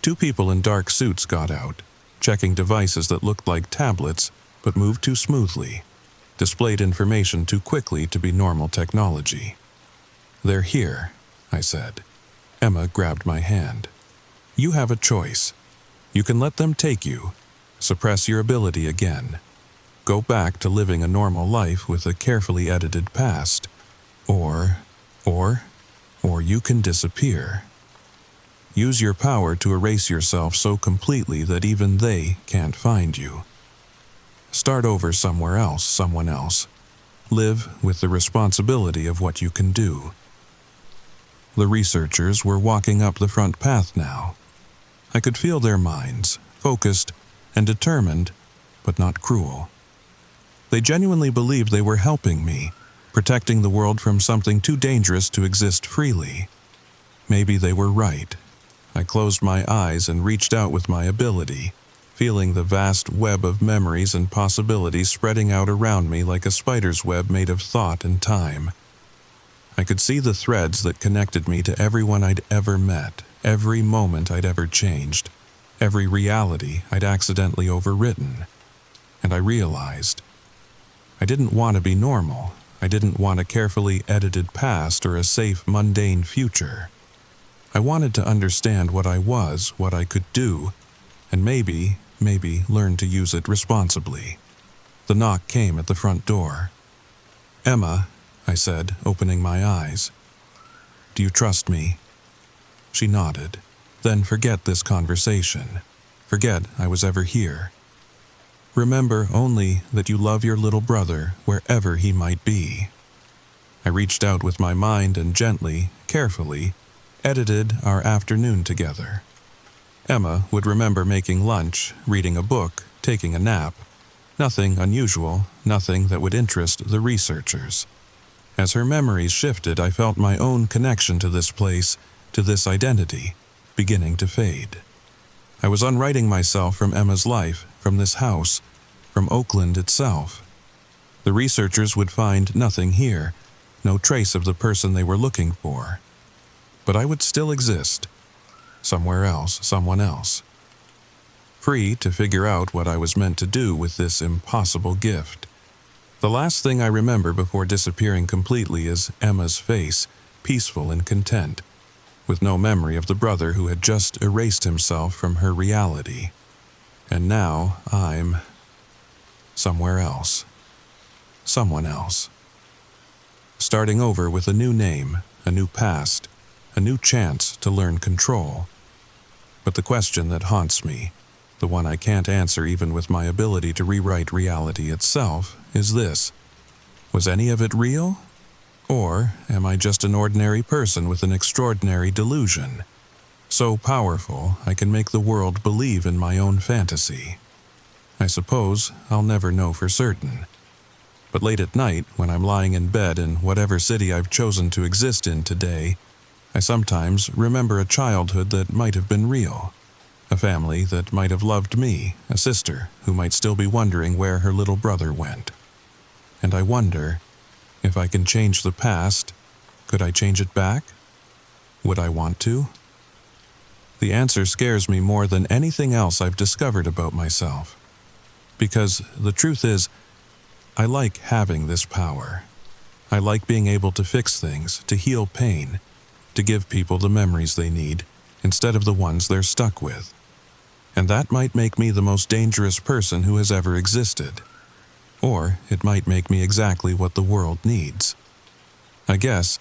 2 people in dark suits got out, checking devices that looked like tablets but moved too smoothly, displayed information too quickly to be normal technology. "They're here," I said. Emma grabbed my hand. You have a choice. You can let them take you, suppress your ability again, go back to living a normal life with a carefully edited past, or you can disappear. Use your power to erase yourself so completely that even they can't find you. Start over somewhere else, someone else. Live with the responsibility of what you can do. The researchers were walking up the front path now. I could feel their minds, focused and determined, but not cruel. They genuinely believed they were helping me, protecting the world from something too dangerous to exist freely. Maybe they were right. I closed my eyes and reached out with my ability, feeling the vast web of memories and possibilities spreading out around me like a spider's web made of thought and time. I could see the threads that connected me to everyone I'd ever met, every moment I'd ever changed, every reality I'd accidentally overwritten. And I realized I didn't want to be normal. I didn't want a carefully edited past or a safe, mundane future. I wanted to understand what I was, what I could do, and maybe learn to use it responsibly. The knock came at the front door. "Emma," I said, opening my eyes. "Do you trust me?" She nodded. "Then forget this conversation. Forget I was ever here. Remember only that you love your little brother wherever he might be." I reached out with my mind and gently, carefully, edited our afternoon together. Emma would remember making lunch, reading a book, taking a nap. Nothing unusual, nothing that would interest the researchers. As her memories shifted, I felt my own connection to this place, to this identity, beginning to fade. I was unwriting myself from Emma's life, from this house, from Oakland itself. The researchers would find nothing here, no trace of the person they were looking for. But I would still exist. Somewhere else, someone else. Free to figure out what I was meant to do with this impossible gift. The last thing I remember before disappearing completely is Emma's face, peaceful and content, with no memory of the brother who had just erased himself from her reality. And now I'm somewhere else. Someone else. Starting over with a new name, a new past, a new chance to learn control. But the question that haunts me, the one I can't answer even with my ability to rewrite reality itself, is this: was any of it real? Or am I just an ordinary person with an extraordinary delusion, so powerful I can make the world believe in my own fantasy? I suppose I'll never know for certain. But late at night, when I'm lying in bed in whatever city I've chosen to exist in today, I sometimes remember a childhood that might have been real, a family that might have loved me, a sister who might still be wondering where her little brother went. And I wonder, if I can change the past, could I change it back? Would I want to? The answer scares me more than anything else I've discovered about myself. Because the truth is, I like having this power. I like being able to fix things, to heal pain, to give people the memories they need, instead of the ones they're stuck with. And that might make me the most dangerous person who has ever existed. Or it might make me exactly what the world needs. I guess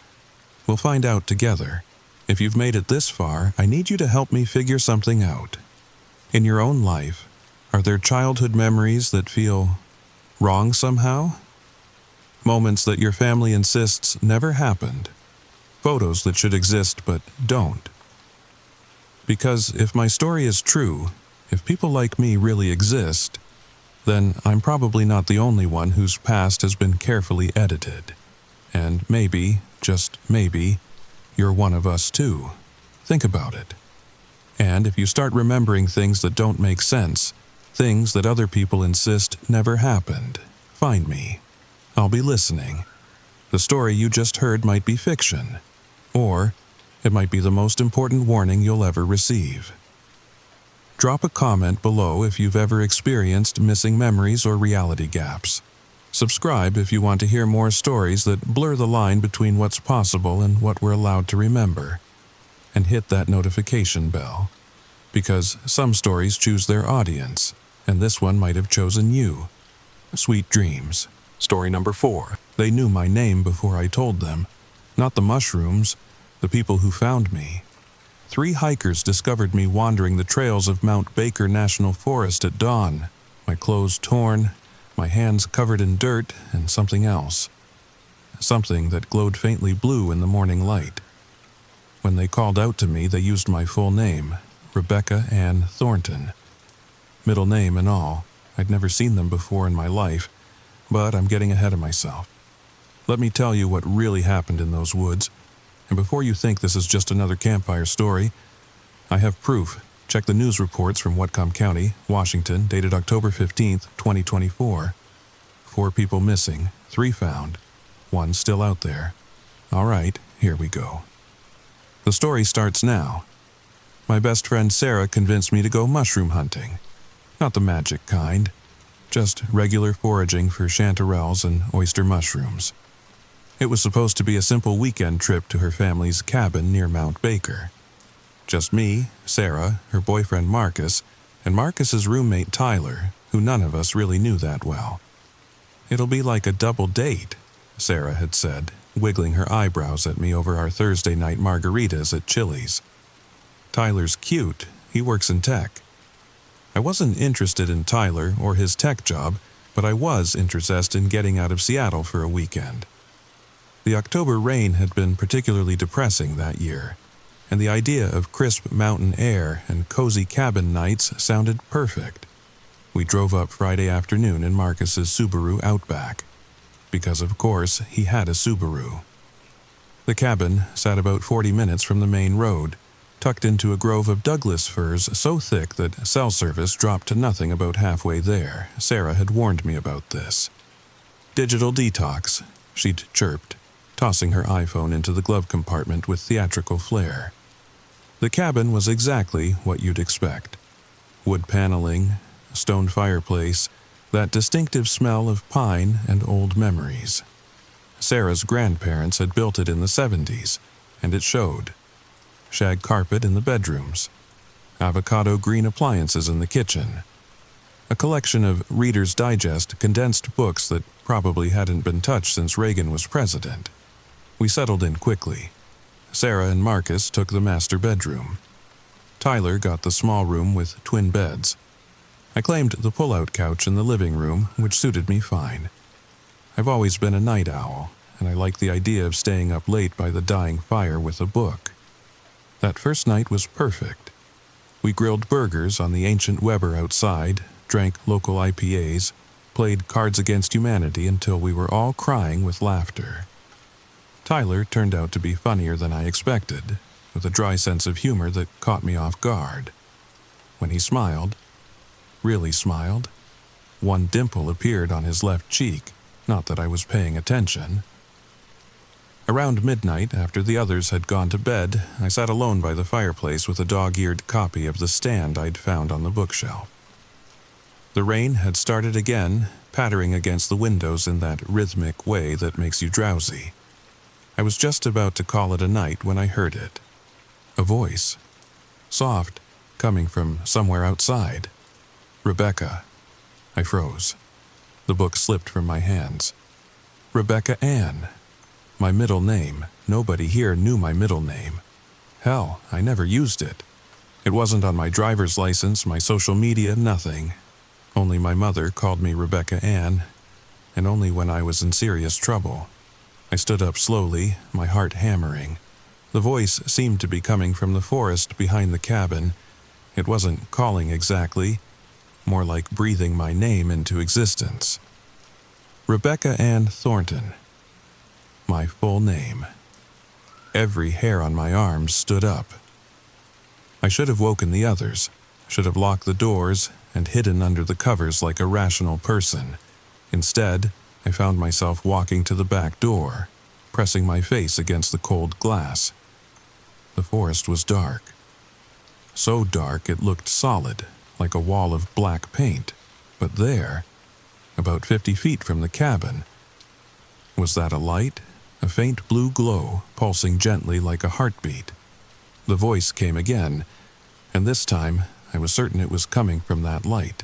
we'll find out together. If you've made it this far, I need you to help me figure something out. In your own life, are there childhood memories that feel wrong somehow? Moments that your family insists never happened? Photos that should exist but don't? Because if my story is true, if people like me really exist, then I'm probably not the only one whose past has been carefully edited. And maybe, just maybe, you're one of us too. Think about it. And if you start remembering things that don't make sense, things that other people insist never happened, find me. I'll be listening. The story you just heard might be fiction, or it might be the most important warning you'll ever receive. Drop a comment below if you've ever experienced missing memories or reality gaps. Subscribe if you want to hear more stories that blur the line between what's possible and what we're allowed to remember. and hit that notification bell. Because some stories choose their audience, and this one might have chosen you. Sweet dreams. Story number 4. They knew my name before I told them. Not the mushrooms, the people who found me. 3 hikers discovered me wandering the trails of Mount Baker National Forest at dawn, my clothes torn, my hands covered in dirt, and something else. Something that glowed faintly blue in the morning light. When they called out to me, they used my full name, Rebecca Ann Thornton. Middle name and all. I'd never seen them before in my life, but I'm getting ahead of myself. Let me tell you what really happened in those woods, and before you think this is just another campfire story, I have proof. Check the news reports from Whatcom County, Washington, dated October 15th, 2024. 4 people missing, 3 found, 1 still out there. All right, here we go. The story starts now. My best friend Sarah convinced me to go mushroom hunting. Not the magic kind, just regular foraging for chanterelles and oyster mushrooms. It was supposed to be a simple weekend trip to her family's cabin near Mount Baker. Just me, Sarah, her boyfriend Marcus, and Marcus's roommate Tyler, who none of us really knew that well. It'll be like a double date, Sarah had said, wiggling her eyebrows at me over our Thursday night margaritas at Chili's. Tyler's cute, he works in tech. I wasn't interested in Tyler or his tech job, but I was interested in getting out of Seattle for a weekend. The October rain had been particularly depressing that year, and the idea of crisp mountain air and cozy cabin nights sounded perfect. We drove up Friday afternoon in Marcus's Subaru Outback, because of course he had a Subaru. The cabin sat about 40 minutes from the main road, tucked into a grove of Douglas firs so thick that cell service dropped to nothing about halfway there. Sarah had warned me about this. Digital detox, she'd chirped, tossing her iPhone into the glove compartment with theatrical flair. The cabin was exactly what you'd expect. Wood paneling, stone fireplace, that distinctive smell of pine and old memories. Sarah's grandparents had built it in the 70s, and it showed. Shag carpet in the bedrooms. Avocado green appliances in the kitchen. A collection of Reader's Digest condensed books that probably hadn't been touched since Reagan was president. We settled in quickly. Sarah and Marcus took the master bedroom. Tyler got the small room with twin beds. I claimed the pull-out couch in the living room, which suited me fine. I've always been a night owl, and I liked the idea of staying up late by the dying fire with a book. That first night was perfect. We grilled burgers on the ancient Weber outside, drank local IPAs, played Cards Against Humanity until we were all crying with laughter. Tyler turned out to be funnier than I expected, with a dry sense of humor that caught me off guard. When he smiled, really smiled, one dimple appeared on his left cheek, not that I was paying attention. Around midnight, after the others had gone to bed, I sat alone by the fireplace with a dog-eared copy of The Stand I'd found on the bookshelf. The rain had started again, pattering against the windows in that rhythmic way that makes you drowsy. I was just about to call it a night when I heard it. A voice. Soft, coming from somewhere outside. Rebecca. I froze. The book slipped from my hands. Rebecca Ann. My middle name. Nobody here knew my middle name. Hell, I never used it. It wasn't on my driver's license, my social media, nothing. Only my mother called me Rebecca Ann, and only when I was in serious trouble. I stood up slowly, my heart hammering. The voice seemed to be coming from the forest behind the cabin. It wasn't calling exactly, more like breathing my name into existence. Rebecca Ann Thornton. My full name. Every hair on my arms stood up. I should have woken the others, should have locked the doors and hidden under the covers like a rational person. Instead, I found myself walking to the back door, pressing my face against the cold glass. The forest was dark. So dark it looked solid, like a wall of black paint. But there, about 50 feet from the cabin, was that a light? A faint blue glow, pulsing gently like a heartbeat. The voice came again, and this time I was certain it was coming from that light.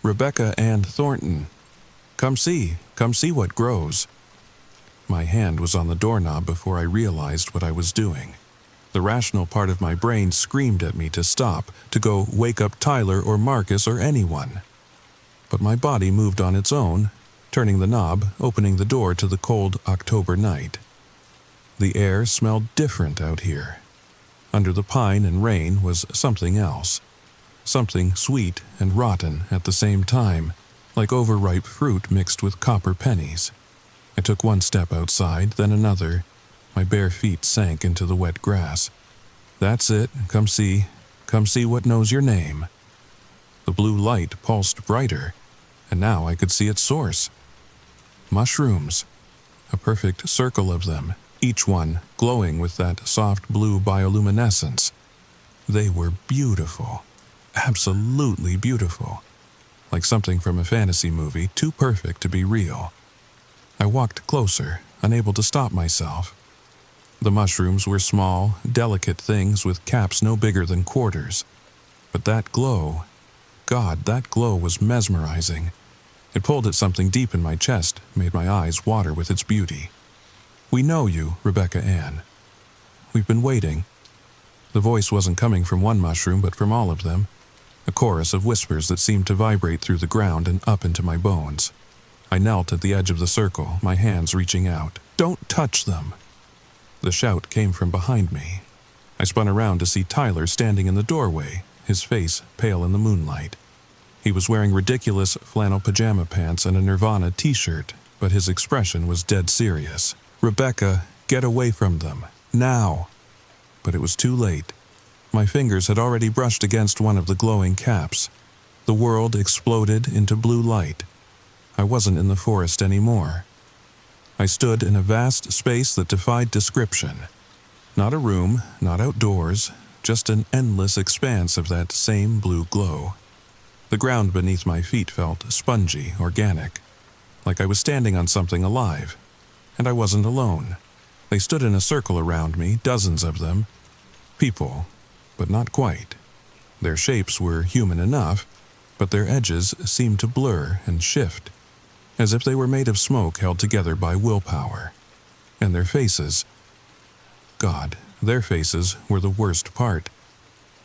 "Rebecca Ann Thornton, come see what grows." My hand was on the doorknob before I realized what I was doing. The rational part of my brain screamed at me to stop, to go wake up Tyler or Marcus or anyone. But my body moved on its own, turning the knob, opening the door to the cold October night. The air smelled different out here. Under the pine and rain was something else. Something sweet and rotten at the same time, like overripe fruit mixed with copper pennies. I took one step outside, then another. My bare feet sank into the wet grass. "That's it, come see what knows your name." The blue light pulsed brighter, and now I could see its source. Mushrooms. A perfect circle of them, each one glowing with that soft blue bioluminescence. They were beautiful, absolutely beautiful, like something from a fantasy movie, too perfect to be real. I walked closer, unable to stop myself. The mushrooms were small, delicate things with caps no bigger than quarters. But that glow, God, that glow was mesmerizing. It pulled at something deep in my chest, made my eyes water with its beauty. "We know you, Rebecca Ann. We've been waiting." The voice wasn't coming from one mushroom, but from all of them. A chorus of whispers that seemed to vibrate through the ground and up into my bones. I knelt at the edge of the circle, my hands reaching out. "Don't touch them!" The shout came from behind me. I spun around to see Tyler standing in the doorway, his face pale in the moonlight. He was wearing ridiculous flannel pajama pants and a Nirvana t-shirt, but his expression was dead serious. "Rebecca, get away from them. Now!" But it was too late. My fingers had already brushed against one of the glowing caps. The world exploded into blue light. I wasn't in the forest anymore. I stood in a vast space that defied description. Not a room, not outdoors, just an endless expanse of that same blue glow. The ground beneath my feet felt spongy, organic, like I was standing on something alive. And I wasn't alone. They stood in a circle around me, dozens of them. People, but not quite. Their shapes were human enough, but their edges seemed to blur and shift, as if they were made of smoke held together by willpower. And their faces, God, their faces were the worst part.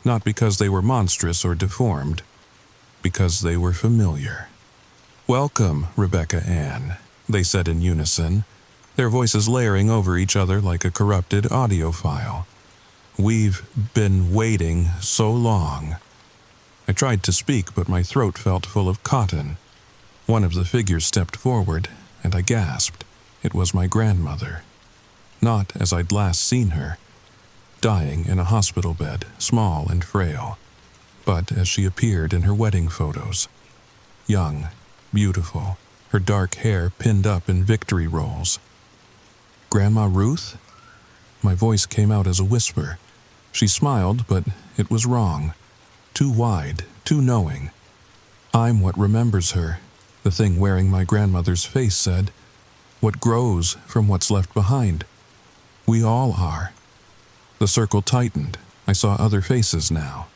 Not because they were monstrous or deformed, because they were familiar. "Welcome, Rebecca Ann," they said in unison, their voices layering over each other like a corrupted audio file. "We've been waiting so long." I tried to speak, but my throat felt full of cotton. One of the figures stepped forward, and I gasped. It was my grandmother. Not as I'd last seen her, dying in a hospital bed, small and frail, but as she appeared in her wedding photos. Young, beautiful, her dark hair pinned up in victory rolls. "Grandma Ruth?" My voice came out as a whisper. She smiled, but it was wrong. Too wide, too knowing. "I'm what remembers her," the thing wearing my grandmother's face said. "What grows from what's left behind. We all are." The circle tightened. I saw other faces now.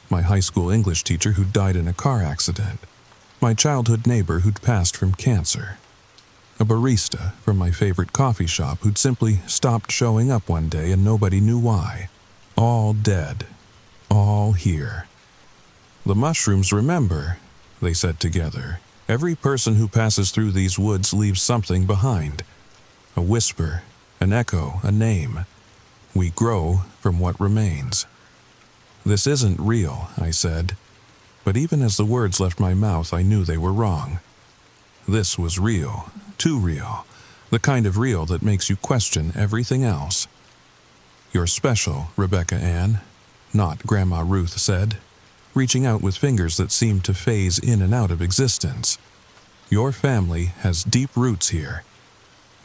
My high school English teacher who'd died in a car accident. My childhood neighbor who'd passed from cancer. A barista from my favorite coffee shop who'd simply stopped showing up one day and nobody knew why. All dead. All here. "The mushrooms remember," they said together. "Every person who passes through these woods leaves something behind. A whisper, an echo, a name. We grow from what remains." "This isn't real," I said. But even as the words left my mouth, I knew they were wrong. This was real, too real, the kind of real that makes you question everything else. "You're special, Rebecca Ann," not Grandma Ruth said, reaching out with fingers that seemed to phase in and out of existence. "Your family has deep roots here.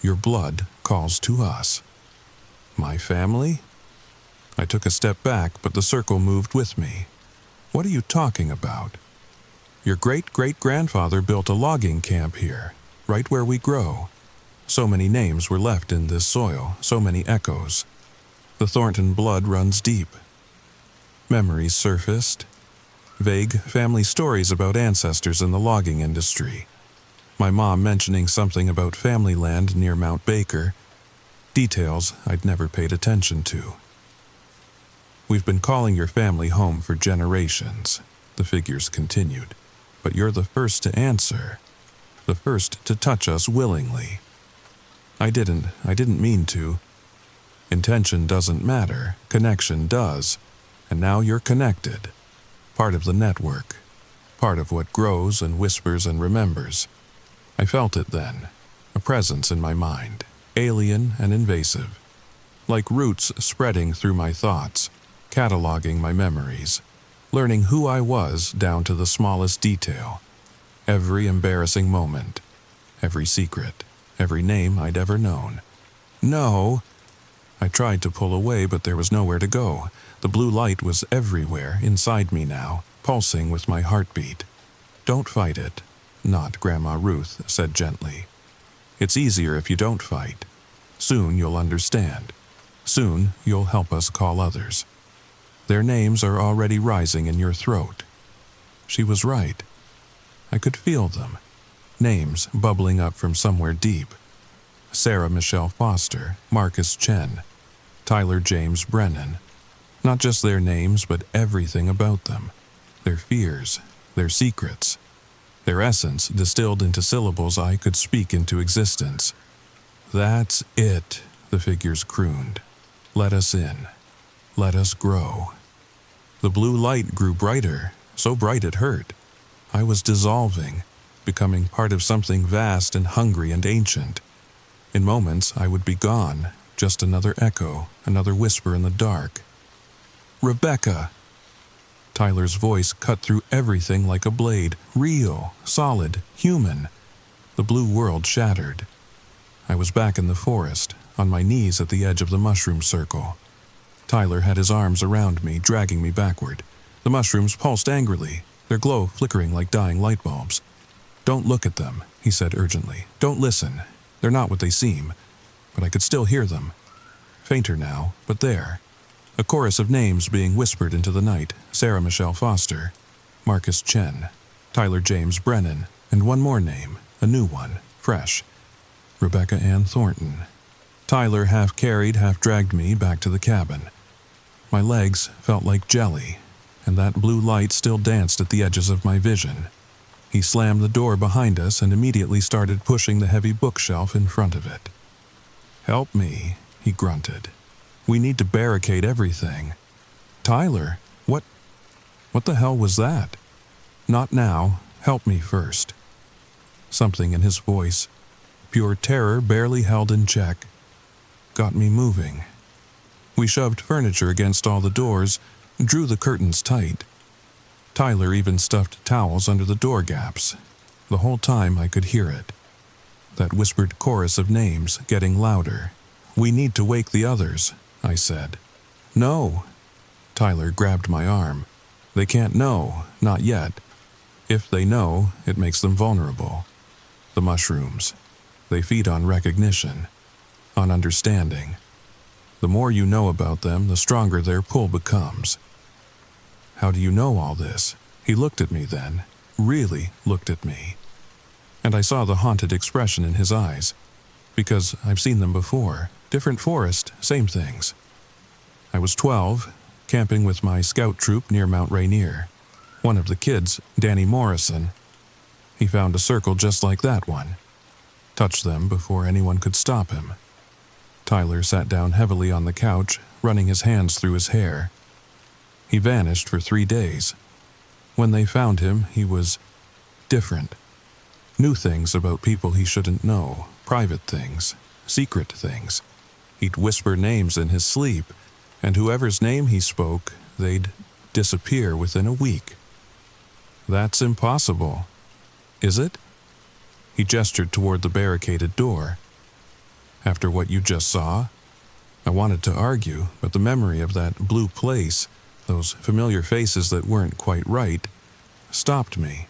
Your blood calls to us." My family? I took a step back, but the circle moved with me. "What are you talking about?" "Your great-great-grandfather built a logging camp here, right where we grow. So many names were left in this soil, so many echoes. The Thornton blood runs deep. Memories surfaced. Vague family stories about ancestors in the logging industry. My mom mentioning something about family land near Mount Baker. Details I'd never paid attention to. We've been calling your family home for generations, the figures continued, but you're the first to answer, the first to touch us willingly. I didn't mean to. Intention doesn't matter, connection does, and now you're connected, part of the network, part of what grows and whispers and remembers. I felt it then, a presence in my mind, alien and invasive, like roots spreading through my thoughts, cataloging my memories, learning who I was down to the smallest detail, every embarrassing moment, every secret, every name I'd ever known. No! I tried to pull away, but there was nowhere to go. The blue light was everywhere, inside me now, pulsing with my heartbeat. Don't fight it, not Grandma Ruth said gently. It's easier if you don't fight. Soon you'll understand. Soon you'll help us call others. Their names are already rising in your throat. She was right. I could feel them. Names bubbling up from somewhere deep. Sarah Michelle Foster, Marcus Chen, Tyler James Brennan. Not just their names, but everything about them. Their fears, their secrets. Their essence distilled into syllables I could speak into existence. That's it, the figures crooned. Let us in. Let us grow. The blue light grew brighter, so bright it hurt. I was dissolving, becoming part of something vast and hungry and ancient. In moments, I would be gone, just another echo, another whisper in the dark. Rebecca! Tyler's voice cut through everything like a blade, real, solid, human. The blue world shattered. I was back in the forest, on my knees at the edge of the mushroom circle. Tyler had his arms around me, dragging me backward. The mushrooms pulsed angrily, their glow flickering like dying light bulbs. Don't look at them, he said urgently. Don't listen. They're not what they seem. But I could still hear them. Fainter now, but there. A chorus of names being whispered into the night. Sarah Michelle Foster, Marcus Chen, Tyler James Brennan, and one more name, a new one, fresh. Rebecca Ann Thornton. Tyler half carried, half dragged me back to the cabin. My legs felt like jelly, and that blue light still danced at the edges of my vision. He slammed the door behind us and immediately started pushing the heavy bookshelf in front of it. Help me, he grunted. We need to barricade everything. Tyler, what the hell was that? Not now. Help me first. Something in his voice, pure terror barely held in check, got me moving. We shoved furniture against all the doors, drew the curtains tight. Tyler even stuffed towels under the door gaps. The whole time I could hear it. That whispered chorus of names getting louder. We need to wake the others, I said. No. Tyler grabbed my arm. They can't know, not yet. If they know, it makes them vulnerable. The mushrooms. They feed on recognition, on understanding. The more you know about them, the stronger their pull becomes. How do you know all this? He looked at me then, really looked at me. And I saw the haunted expression in his eyes, because I've seen them before. Different forest, same things. I was 12, camping with my scout troop near Mount Rainier. One of the kids, Danny Morrison, he found a circle just like that one. Touched them before anyone could stop him. Tyler sat down heavily on the couch, running his hands through his hair. He vanished for 3 days. When they found him, he was different. Knew things about people he shouldn't know, private things, secret things. He'd whisper names in his sleep, and whoever's name he spoke, they'd disappear within a week. That's impossible. Is it? He gestured toward the barricaded door. After what you just saw? I wanted to argue, but the memory of that blue place, those familiar faces that weren't quite right, stopped me.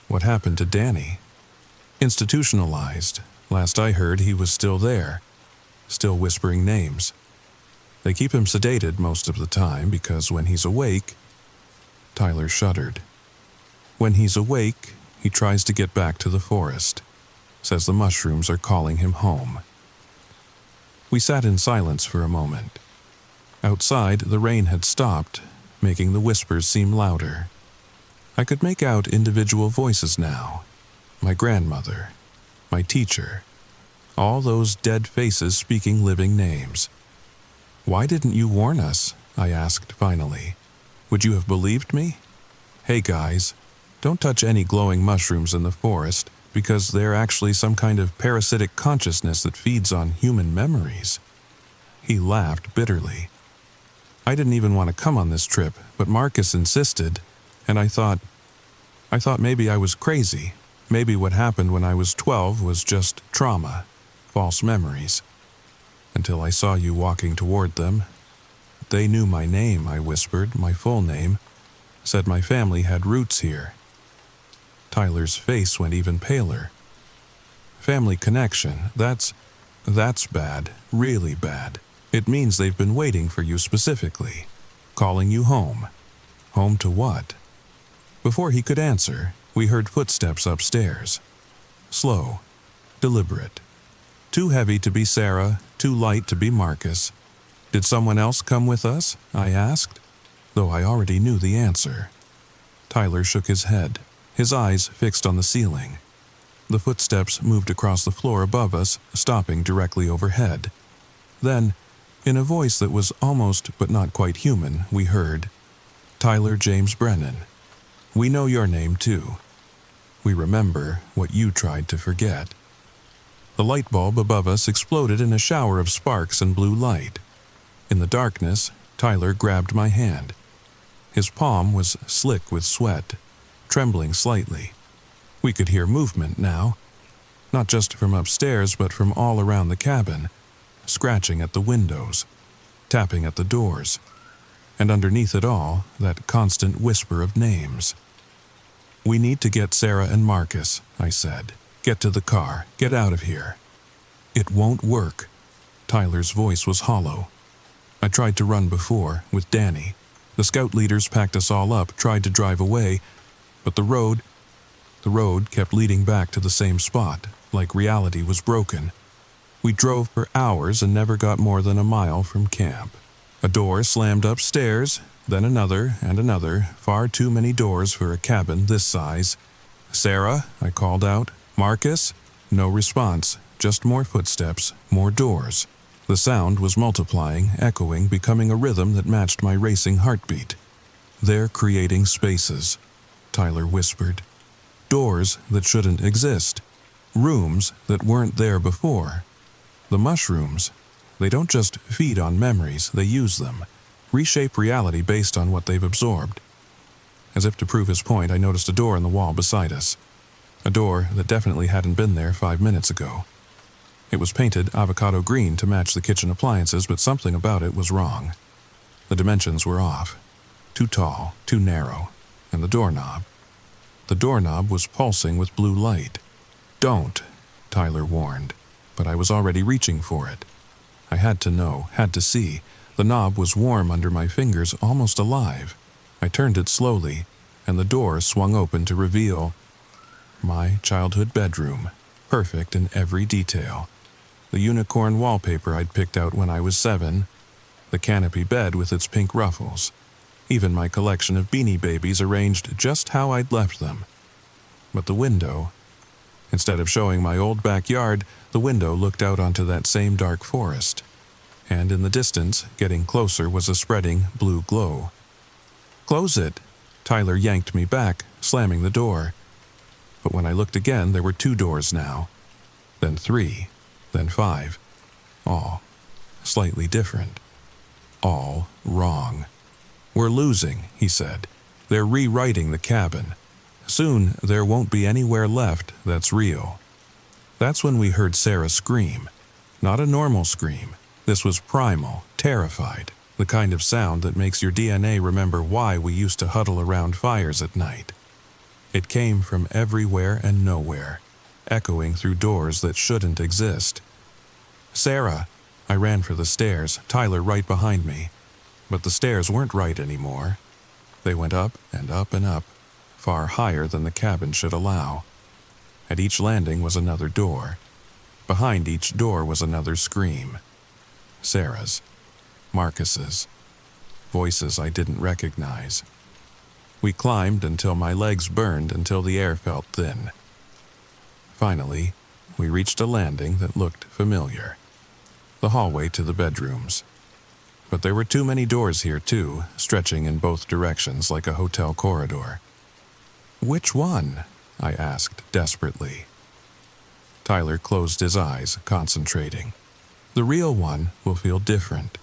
What happened to Danny? Institutionalized. Last I heard, he was still there, still whispering names. They keep him sedated most of the time because when he's awake, Tyler shuddered. When he's awake, he tries to get back to the forest, says the mushrooms are calling him home. We sat in silence for a moment. Outside, the rain had stopped, making the whispers seem louder. I could make out individual voices now. My grandmother, my teacher, all those dead faces speaking living names. "Why didn't you warn us?" I asked finally. "Would you have believed me? Hey guys, don't touch any glowing mushrooms in the forest because they're actually some kind of parasitic consciousness that feeds on human memories." He laughed bitterly. I didn't even want to come on this trip, but Marcus insisted, and I thought maybe I was crazy. Maybe what happened when I was 12 was just trauma, false memories. Until I saw you walking toward them. "They knew my name," I whispered, "my full name. Said my family had roots here." Tyler's face went even paler. "Family connection, that's bad, really bad. It means they've been waiting for you specifically, calling you home. Home to what?" Before he could answer, we heard footsteps upstairs. Slow, deliberate. Too heavy to be Sarah, too light to be Marcus. "Did someone else come with us?" I asked, though I already knew the answer. Tyler shook his head, his eyes fixed on the ceiling. The footsteps moved across the floor above us, stopping directly overhead. Then, in a voice that was almost but not quite human, we heard, "Tyler James Brennan. We know your name too. We remember what you tried to forget." The light bulb above us exploded in a shower of sparks and blue light. In the darkness, Tyler grabbed my hand. His palm was slick with sweat, trembling slightly. We could hear movement now, not just from upstairs but from all around the cabin, scratching at the windows, tapping at the doors, and underneath it all, that constant whisper of names. "We need to get Sarah and Marcus," I said. "Get to the car. Get out of here." "It won't work." Tyler's voice was hollow. "I tried to run before, with Danny. The scout leaders packed us all up, tried to drive away, but the road kept leading back to the same spot, like reality was broken. We drove for hours and never got more than a mile from camp. A door slammed upstairs, then another and another, far too many doors for a cabin this size. 'Sarah,' I called out. 'Marcus?' No response, just more footsteps, more doors. The sound was multiplying, echoing, becoming a rhythm that matched my racing heartbeat. 'They're creating spaces,' Tyler whispered. 'Doors that shouldn't exist. Rooms that weren't there before. The mushrooms, they don't just feed on memories, they use them, reshape reality based on what they've absorbed.' As if to prove his point, I noticed a door in the wall beside us. A door that definitely hadn't been there 5 minutes ago. It was painted avocado green to match the kitchen appliances, but something about it was wrong. The dimensions were off. Too tall, too narrow. And the doorknob. The doorknob was pulsing with blue light. "Don't," Tyler warned, but I was already reaching for it. I had to know, had to see. The knob was warm under my fingers, almost alive. I turned it slowly, and the door swung open to reveal my childhood bedroom, perfect in every detail. The unicorn wallpaper I'd picked out when I was 7, the canopy bed with its pink ruffles, even my collection of Beanie Babies arranged just how I'd left them. But the window, instead of showing my old backyard, the window looked out onto that same dark forest. And in the distance, getting closer, was a spreading blue glow. "Close it!" Tyler yanked me back, slamming the door. But when I looked again, there were 2 doors now. Then 3. Then 5. All slightly different. All wrong. "We're losing," he said. "They're rewriting the cabin. Soon there won't be anywhere left that's real." That's when we heard Sarah scream. Not a normal scream. This was primal, terrified, the kind of sound that makes your DNA remember why we used to huddle around fires at night. It came from everywhere and nowhere, echoing through doors that shouldn't exist. "Sarah!" I ran for the stairs, Tyler right behind me. But the stairs weren't right anymore. They went up and up and up, far higher than the cabin should allow. At each landing was another door. Behind each door was another scream. Sarah's. Marcus's. Voices I didn't recognize. We climbed until my legs burned until the air felt thin. Finally, we reached a landing that looked familiar. The hallway to the bedrooms. But there were too many doors here too, stretching in both directions like a hotel corridor. "Which one?" I asked desperately. Tyler closed his eyes, concentrating. "The real one will feel different.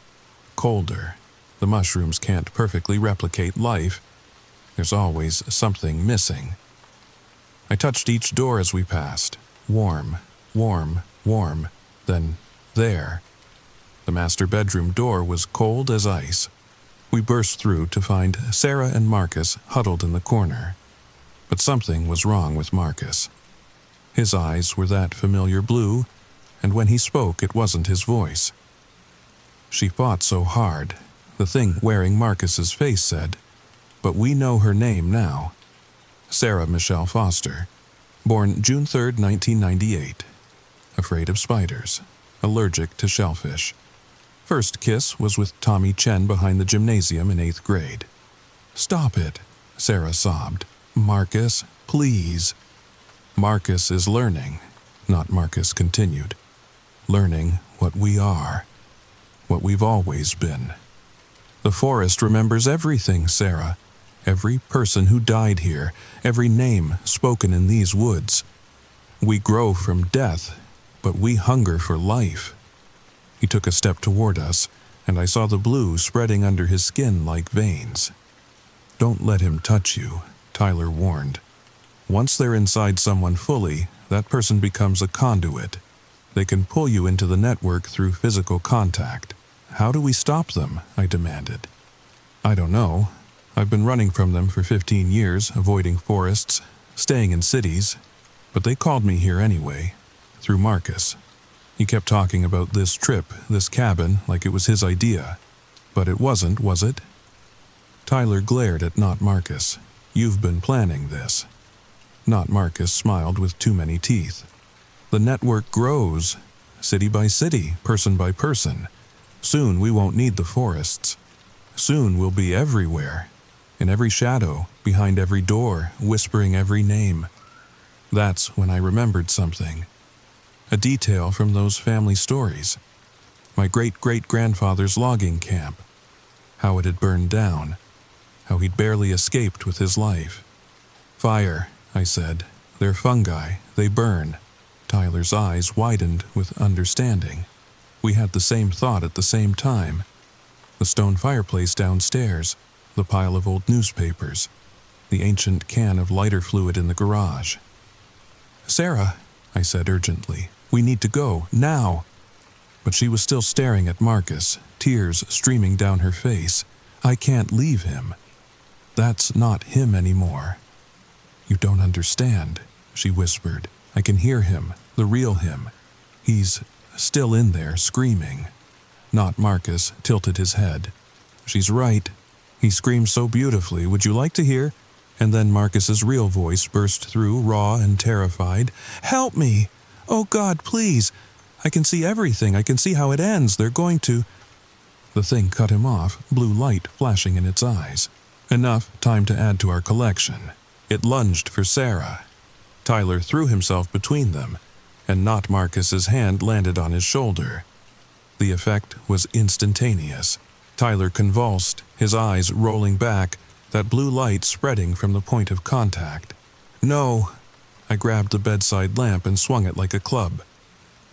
Colder. The mushrooms can't perfectly replicate life. There's always something missing." I touched each door as we passed. Warm, warm, warm. Then, there. The master bedroom door was cold as ice. We burst through to find Sarah and Marcus huddled in the corner. But something was wrong with Marcus. His eyes were that familiar blue, and when he spoke it wasn't his voice. "She fought so hard," the thing wearing Marcus's face said, "but we know her name now. Sarah Michelle Foster, born June 3rd, 1998. Afraid of spiders, allergic to shellfish. First kiss was with Tommy Chen behind the gymnasium in 8th grade. "Stop it," Sarah sobbed. "Marcus, please." "Marcus is learning," not Marcus continued. "Learning what we are, what we've always been. The forest remembers everything, Sarah. Every person who died here, every name spoken in these woods. We grow from death, but we hunger for life." He took a step toward us, and I saw the blue spreading under his skin like veins. "Don't let him touch you," Tyler warned. "Once they're inside someone fully, that person becomes a conduit. They can pull you into the network through physical contact. How do we stop them?" I demanded. "I don't know. I've been running from them for 15 years, avoiding forests, staying in cities. But they called me here anyway, through Marcus. He kept talking about this trip, this cabin, like it was his idea. But it wasn't, was it?" Tyler glared at Not Marcus. "You've been planning this." Not Marcus smiled with too many teeth. "The network grows, city by city, person by person. Soon we won't need the forests. Soon we'll be everywhere, in every shadow, behind every door, whispering every name." That's when I remembered something. A detail from those family stories. My great-great-grandfather's logging camp. How it had burned down. How he'd barely escaped with his life. "Fire," I said. "They're fungi. They burn." Tyler's eyes widened with understanding. We had the same thought at the same time. The stone fireplace downstairs, the pile of old newspapers, the ancient can of lighter fluid in the garage. "Sarah," I said urgently, "we need to go, now." But she was still staring at Marcus, tears streaming down her face. "I can't leave him. That's not him anymore." "You don't understand," she whispered. "I can hear him, the real him. He's still in there, screaming." Not Marcus tilted his head. "She's right. He screams so beautifully. Would you like to hear?" And then Marcus's real voice burst through, raw and terrified. "Help me! Oh God, please! I can see everything. I can see how it ends. They're going to—" The thing cut him off, blue light flashing in its eyes. Enough time to add to our collection. It lunged for Sarah. Tyler threw himself between them, and Not Marcus's hand landed on his shoulder. The effect was instantaneous. Tyler convulsed, his eyes rolling back, that blue light spreading from the point of contact. "No!" I grabbed the bedside lamp and swung it like a club.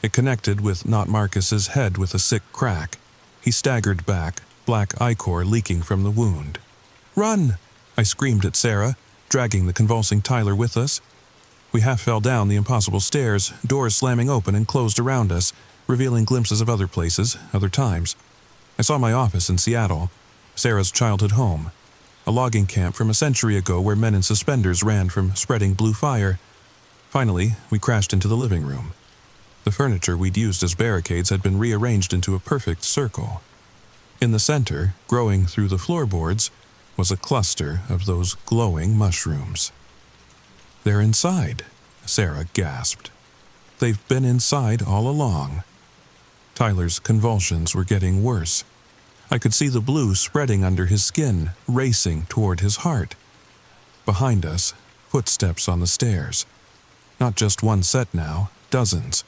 It connected with Not Marcus's head with a sick crack. He staggered back, black ichor leaking from the wound. "Run!" I screamed at Sarah, dragging the convulsing Tyler with us. We half fell down the impossible stairs, doors slamming open and closed around us, revealing glimpses of other places, other times. I saw my office in Seattle, Sarah's childhood home, a logging camp from a century ago where men in suspenders ran from spreading blue fire. Finally, we crashed into the living room. The furniture we'd used as barricades had been rearranged into a perfect circle. In the center, growing through the floorboards, was a cluster of those glowing mushrooms. "They're inside," Sarah gasped. "They've been inside all along." Tyler's convulsions were getting worse. I could see the blue spreading under his skin, racing toward his heart. Behind us, footsteps on the stairs. Not just one set now, dozens.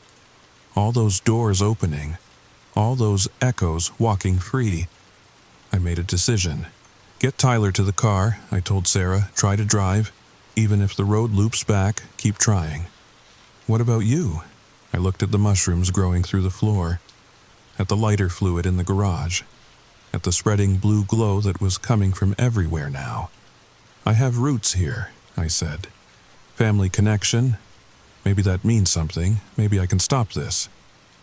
All those doors opening, all those echoes walking free. I made a decision. "Get Tyler to the car," I told Sarah. "Try to drive. Even if the road loops back, keep trying." "What about you?" I looked at the mushrooms growing through the floor, at the lighter fluid in the garage, at the spreading blue glow that was coming from everywhere now. "I have roots here," I said. "Family connection. Maybe that means something. Maybe I can stop this."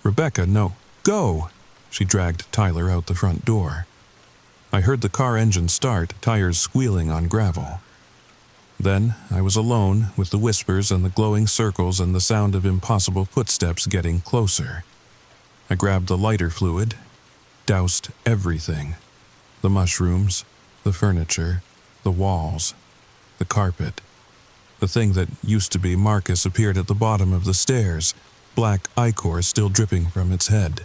"Rebecca, no. Go!" She dragged Tyler out the front door. I heard the car engine start, tires squealing on gravel. Then I was alone with the whispers and the glowing circles and the sound of impossible footsteps getting closer. I grabbed the lighter fluid, doused everything. The mushrooms, the furniture, the walls, the carpet. The thing that used to be Marcus appeared at the bottom of the stairs, black ichor still dripping from its head.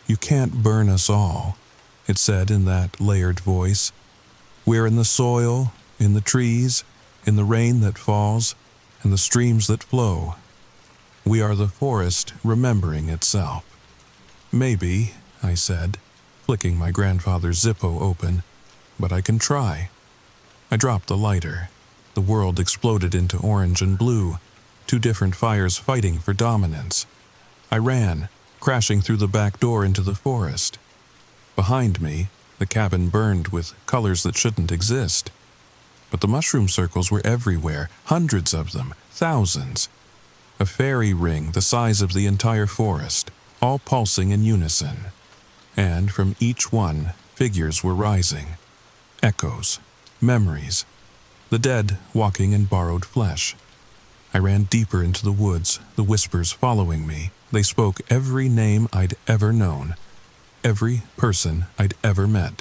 "You can't burn us all," it said in that layered voice. "We're in the soil, in the trees, in the rain that falls, and the streams that flow. We are the forest remembering itself." "Maybe," I said, flicking my grandfather's Zippo open, "but I can try." I dropped the lighter. The world exploded into orange and blue, two different fires fighting for dominance. I ran, crashing through the back door into the forest. Behind me, the cabin burned with colors that shouldn't exist. But the mushroom circles were everywhere, hundreds of them, thousands. A fairy ring the size of the entire forest, all pulsing in unison. And from each one, figures were rising. Echoes, memories, the dead walking in borrowed flesh. I ran deeper into the woods, the whispers following me. They spoke every name I'd ever known, every person I'd ever met,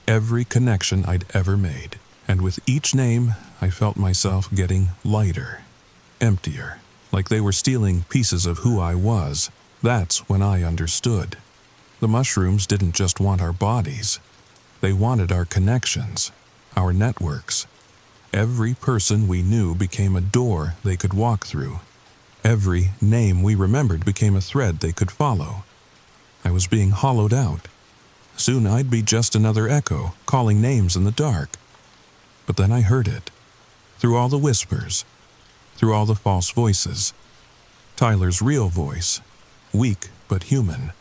every connection I'd ever made. And with each name, I felt myself getting lighter, emptier, like they were stealing pieces of who I was. That's when I understood. The mushrooms didn't just want our bodies. They wanted our connections, our networks. Every person we knew became a door they could walk through. Every name we remembered became a thread they could follow. I was being hollowed out. Soon I'd be just another echo, calling names in the dark. But then I heard it. Through all the whispers, through all the false voices. Tyler's real voice, weak but human.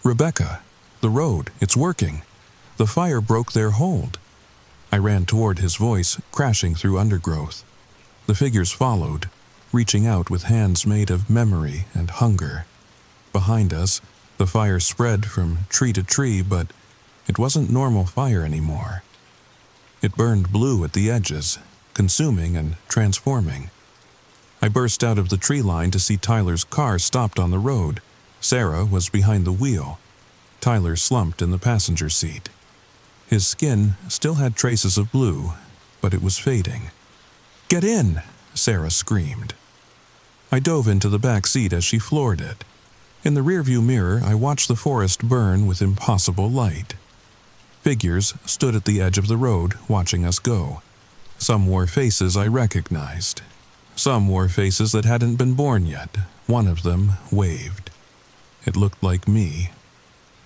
"Rebecca, the road, it's working. The fire broke their hold." I ran toward his voice, crashing through undergrowth. The figures followed, reaching out with hands made of memory and hunger. Behind us, the fire spread from tree to tree, but it wasn't normal fire anymore. It burned blue at the edges, consuming and transforming. I burst out of the tree line to see Tyler's car stopped on the road. Sarah was behind the wheel. Tyler slumped in the passenger seat. His skin still had traces of blue, but it was fading. "Get in!" Sarah screamed. I dove into the back seat as she floored it. In the rearview mirror, I watched the forest burn with impossible light. Figures stood at the edge of the road, watching us go. Some wore faces I recognized. Some wore faces that hadn't been born yet. One of them waved. It looked like me.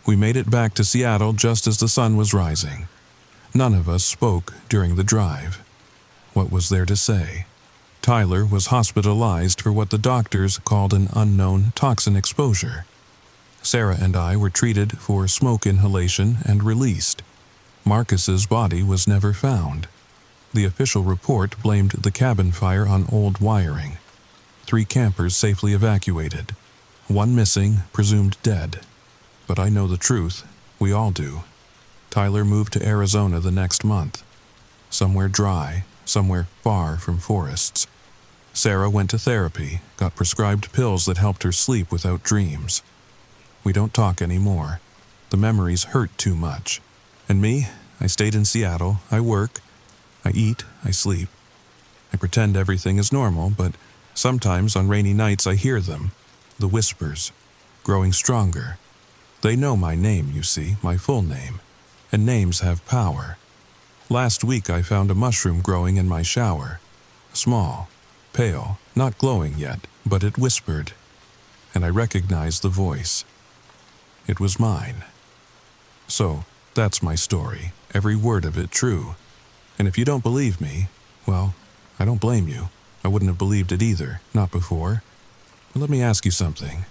We made it back to Seattle just as the sun was rising. None of us spoke during the drive. What was there to say? Tyler was hospitalized for what the doctors called an unknown toxin exposure. Sarah and I were treated for smoke inhalation and released. Marcus's body was never found. The official report blamed the cabin fire on old wiring. 3 campers safely evacuated. 1 missing, presumed dead. But I know the truth. We all do. Tyler moved to Arizona the next month. Somewhere dry, somewhere far from forests. Sarah went to therapy, got prescribed pills that helped her sleep without dreams. We don't talk anymore. The memories hurt too much. And me, I stayed in Seattle, I work, I eat, I sleep. I pretend everything is normal, but sometimes on rainy nights I hear them, the whispers, growing stronger. They know my name, you see, my full name, and names have power. Last week I found a mushroom growing in my shower. Small, pale, not glowing yet, but it whispered, and I recognized the voice. It was mine. So, that's my story, every word of it true. And if you don't believe me, well, I don't blame you. I wouldn't have believed it either, not before. But let me ask you something.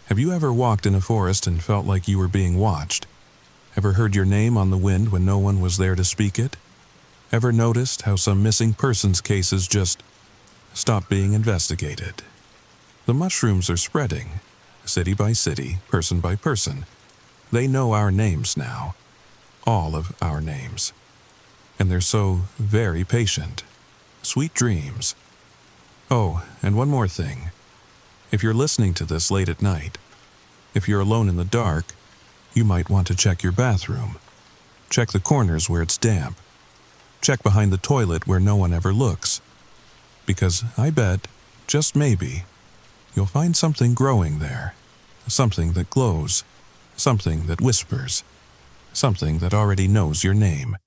Have you ever walked in a forest and felt like you were being watched? Ever heard your name on the wind when no one was there to speak it? Ever noticed how some missing persons cases just stop being investigated? The mushrooms are spreading, city by city, person by person. They know our names now, all of our names. And they're so very patient. Sweet dreams. Oh, and one more thing. If you're listening to this late at night, if you're alone in the dark, you might want to check your bathroom. Check the corners where it's damp. Check behind the toilet where no one ever looks. Because I bet, just maybe, you'll find something growing there. Something that glows. Something that whispers. Something that already knows your name.